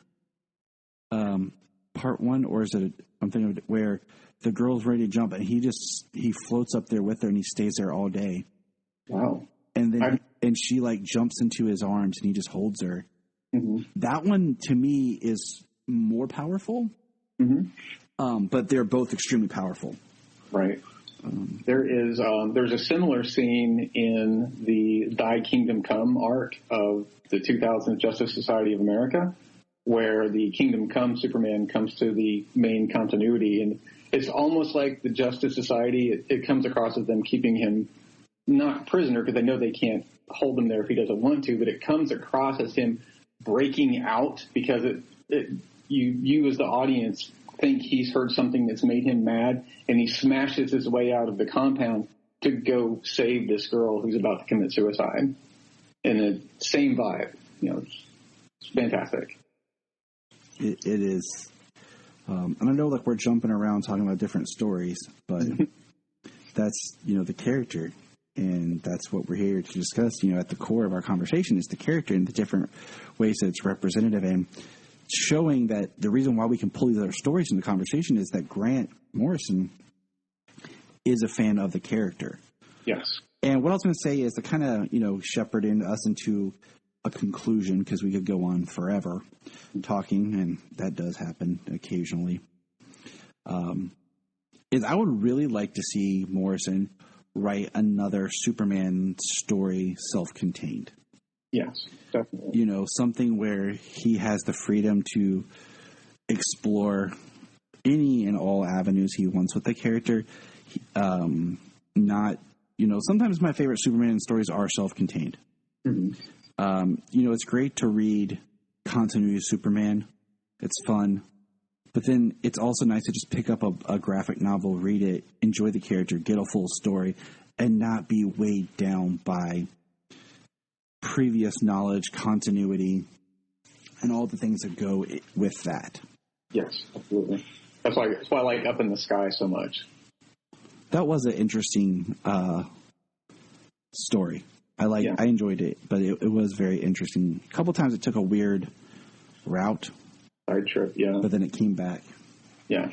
part 1, or is it, I'm thinking of it, where the girl's ready to jump and he floats up there with her and he stays there all day. Wow. And then she jumps into his arms and he just holds her. Mm-hmm. That one to me is more powerful. Mm-hmm. But they're both extremely powerful. Right. There's a similar scene in the Thy Kingdom Come arc of the 2000 Justice Society of America, where the Kingdom Come Superman comes to the main continuity, and it's almost like the Justice Society, it comes across as them keeping him not prisoner, because they know they can't hold him there if he doesn't want to, but it comes across as him breaking out, because you as the audience think he's heard something that's made him mad, and he smashes his way out of the compound to go save this girl who's about to commit suicide. And the same vibe, it's fantastic. It is. And I know we're jumping around talking about different stories, but that's, the character. And that's what we're here to discuss. At the core of our conversation is the character and the different ways that it's representative, and showing that the reason why we can pull these other stories in the conversation is that Grant Morrison is a fan of the character. Yes. And what I was going to say is to kind of, shepherd us into a conclusion, because we could go on forever talking, and that does happen occasionally, is I would really like to see Morrison write another Superman story self-contained. Yes, definitely. Something where he has the freedom to explore any and all avenues he wants with the character. Sometimes my favorite Superman stories are self-contained. Mm-hmm. It's great to read continuity of Superman. It's fun. But then it's also nice to just pick up a graphic novel, read it, enjoy the character, get a full story, and not be weighed down by previous knowledge, continuity, and all the things that go with that. Yes, absolutely. That's why I like Up in the Sky so much. That was an interesting story. I enjoyed it, but it was very interesting. A couple times it took a weird route. Side trip, yeah. But then it came back. Yeah.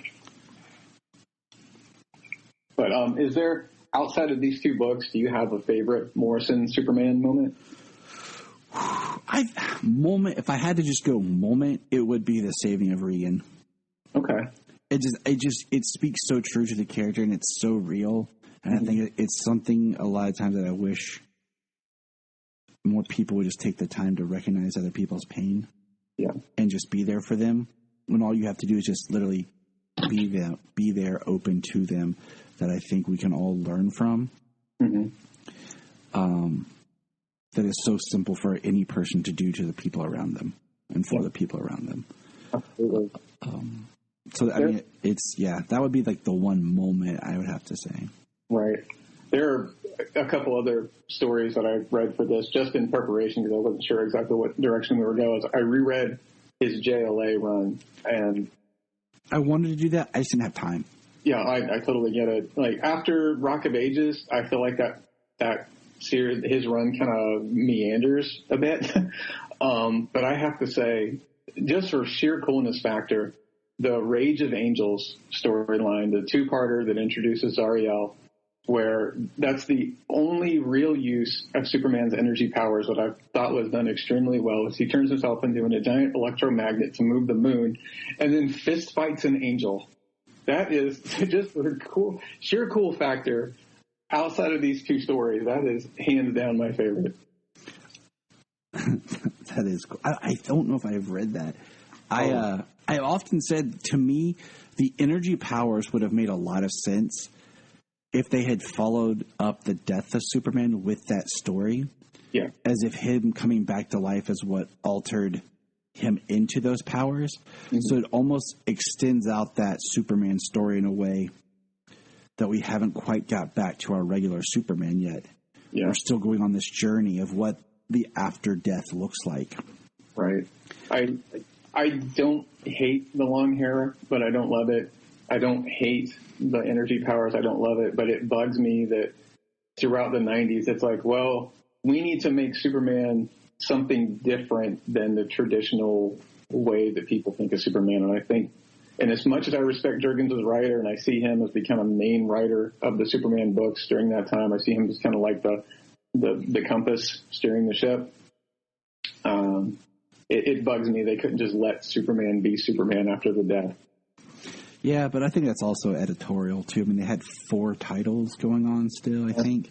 But is there, outside of these two books, do you have a favorite Morrison Superman moment? If I had to just go moment, it would be the saving of Regan. Okay. It speaks so true to the character, and it's so real. And I think it's something a lot of times that I wish more people would just take the time to recognize other people's pain. Yeah. And just be there for them, when all you have to do is just literally be there, open to them, that I think we can all learn from. Mm-hmm. That is so simple for any person to do to the people around them and for the people around them. Absolutely. That would be the one moment I would have to say. Right. There are a couple other stories that I read for this just in preparation, because I wasn't sure exactly what direction we were going. I reread his JLA run, and I wanted to do that. I just didn't have time. Yeah, I totally get it. After Rock of Ages, I feel like that series, his run kind of meanders a bit. But I have to say, just for sheer coolness factor, the Rage of Angels storyline, the two-parter that introduces Zariel, where that's the only real use of Superman's energy powers, what I thought was done extremely well, is he turns himself into a giant electromagnet to move the moon and then fist fights an angel. That is just a sheer cool factor. Outside of these two stories, that is hands down my favorite. That is cool. I don't know if I've read that. I often said, to me, the energy powers would have made a lot of sense if they had followed up the death of Superman with that story. Yeah. As if him coming back to life is what altered him into those powers. Mm-hmm. So it almost extends out that Superman story in a way that we haven't quite got back to our regular Superman yet. Yeah. We're still going on this journey of what the after death looks like. Right. I don't hate the long hair, but I don't love it. I don't hate the energy powers. I don't love it, but it bugs me that throughout the 90s, it's like, well, we need to make Superman something different than the traditional way that people think of Superman. And I think, and as much as I respect Jurgens as a writer, and I see him as the kind of main writer of the Superman books during that time, I see him as kind of like the compass steering the ship. It bugs me they couldn't just let Superman be Superman after the death. Yeah, but I think that's also editorial, too. I mean, they had 4 titles going on still, I think.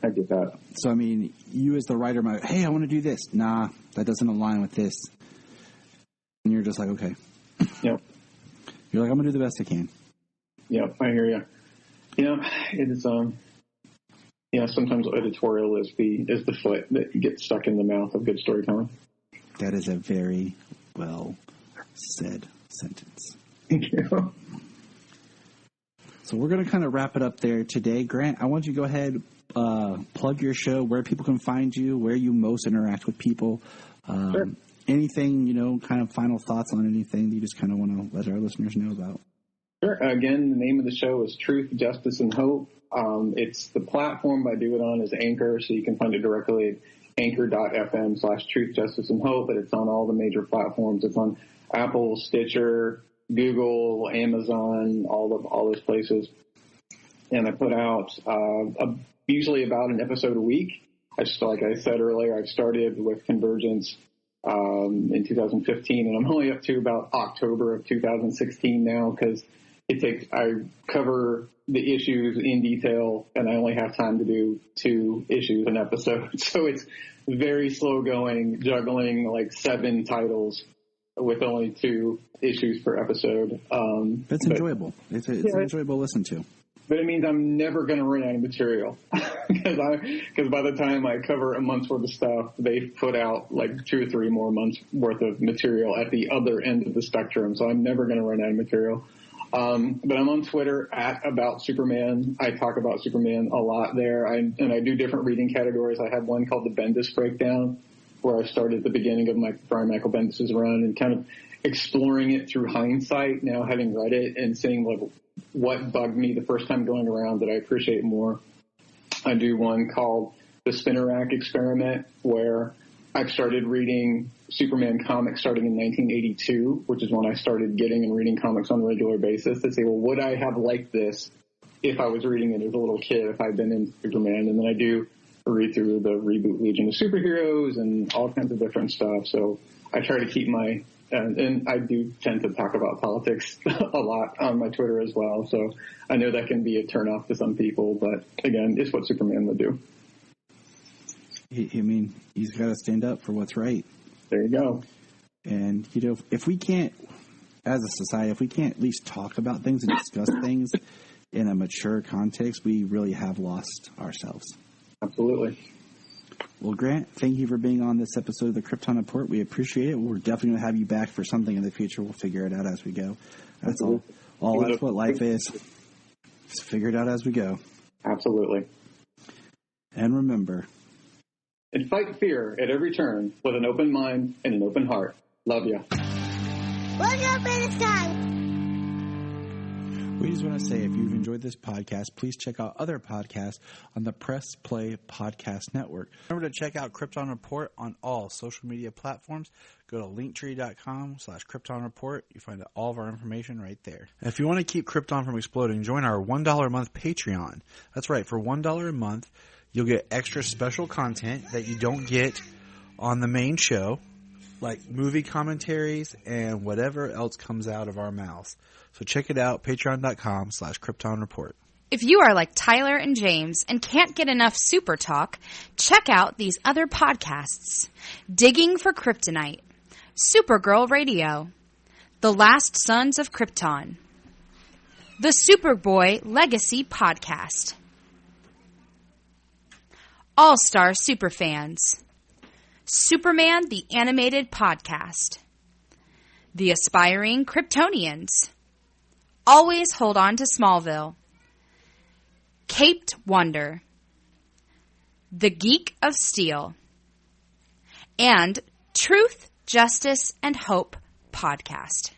I get that. So, I mean, you as the writer might, hey, I want to do this. Nah, that doesn't align with this. And you're just like, okay. Yep. You're like, I'm going to do the best I can. Yep, I hear you. It is, sometimes editorial is the foot that gets stuck in the mouth of good storytelling. That is a very well said sentence. Thank you. So we're going to kind of wrap it up there today. Grant, I want you to go ahead, plug your show, where people can find you, where you most interact with people. Sure. Anything, kind of final thoughts on anything that you just kind of want to let our listeners know about? Sure. Again, the name of the show is Truth, Justice, and Hope. It's the platform I do it on is Anchor, so you can find it directly at anchor.fm/Truth, Justice, and Hope, but it's on all the major platforms. It's on Apple, Stitcher, Google, Amazon, all those places. And I put out usually about an episode a week. Like I said earlier, I started with Convergence in 2015, and I'm only up to about October of 2016 now because I cover the issues in detail, and I only have time to do 2 issues an episode. So it's very slow going, juggling like 7 titles with only 2 issues per episode. That's enjoyable. It's an enjoyable listen to. But it means I'm never going to run out of material because by the time I cover a month's worth of stuff, they've put out like 2 or 3 more months worth of material at the other end of the spectrum. So I'm never going to run out of material. But I'm on Twitter @AboutSuperman. I talk about Superman a lot there. And I do different reading categories. I have one called the Bendis Breakdown, where I started at the beginning of Brian Michael Bendis' run and kind of exploring it through hindsight, now having read it and seeing what bugged me the first time going around that I appreciate more. I do one called the Spinner Rack Experiment, where I've started reading Superman comics starting in 1982, which is when I started getting and reading comics on a regular basis, to say, well, would I have liked this if I was reading it as a little kid, if I'd been in Superman? And then I do read through the reboot Legion of Superheroes and all kinds of different stuff. So I try to keep and I do tend to talk about politics a lot on my Twitter as well. So I know that can be a turnoff to some people, but again, it's what Superman would do. I mean, he's got to stand up for what's right. There you go. And, if we can't, as a society, if we can't at least talk about things and discuss things in a mature context, we really have lost ourselves. Absolutely. Well, Grant, thank you for being on this episode of the Krypton Report. We appreciate it. We're definitely going to have you back for something in the future. We'll figure it out as we go. That's all. That's what life is. Just figure it out as we go. Absolutely. And remember, and fight fear at every turn with an open mind and an open heart. Love ya. Look up in the sky. We just want to say, if you've enjoyed this podcast, please check out other podcasts on the Press Play Podcast Network. Remember to check out Krypton Report on all social media platforms. Go to linktree.com/Krypton Report. You find all of our information right there. And if you want to keep Krypton from exploding, join our $1 a month Patreon. That's right. For $1 a month, you'll get extra special content that you don't get on the main show, like movie commentaries and whatever else comes out of our mouths. So check it out, patreon.com/Krypton Report. If you are like Tyler and James and can't get enough super talk, check out these other podcasts. Digging for Kryptonite, Supergirl Radio, The Last Sons of Krypton, the Superboy Legacy Podcast, All-Star Superfans, Superman the Animated Podcast, The Aspiring Kryptonians, Always Hold On to Smallville, Caped Wonder, The Geek of Steel, and Truth, Justice, and Hope Podcast.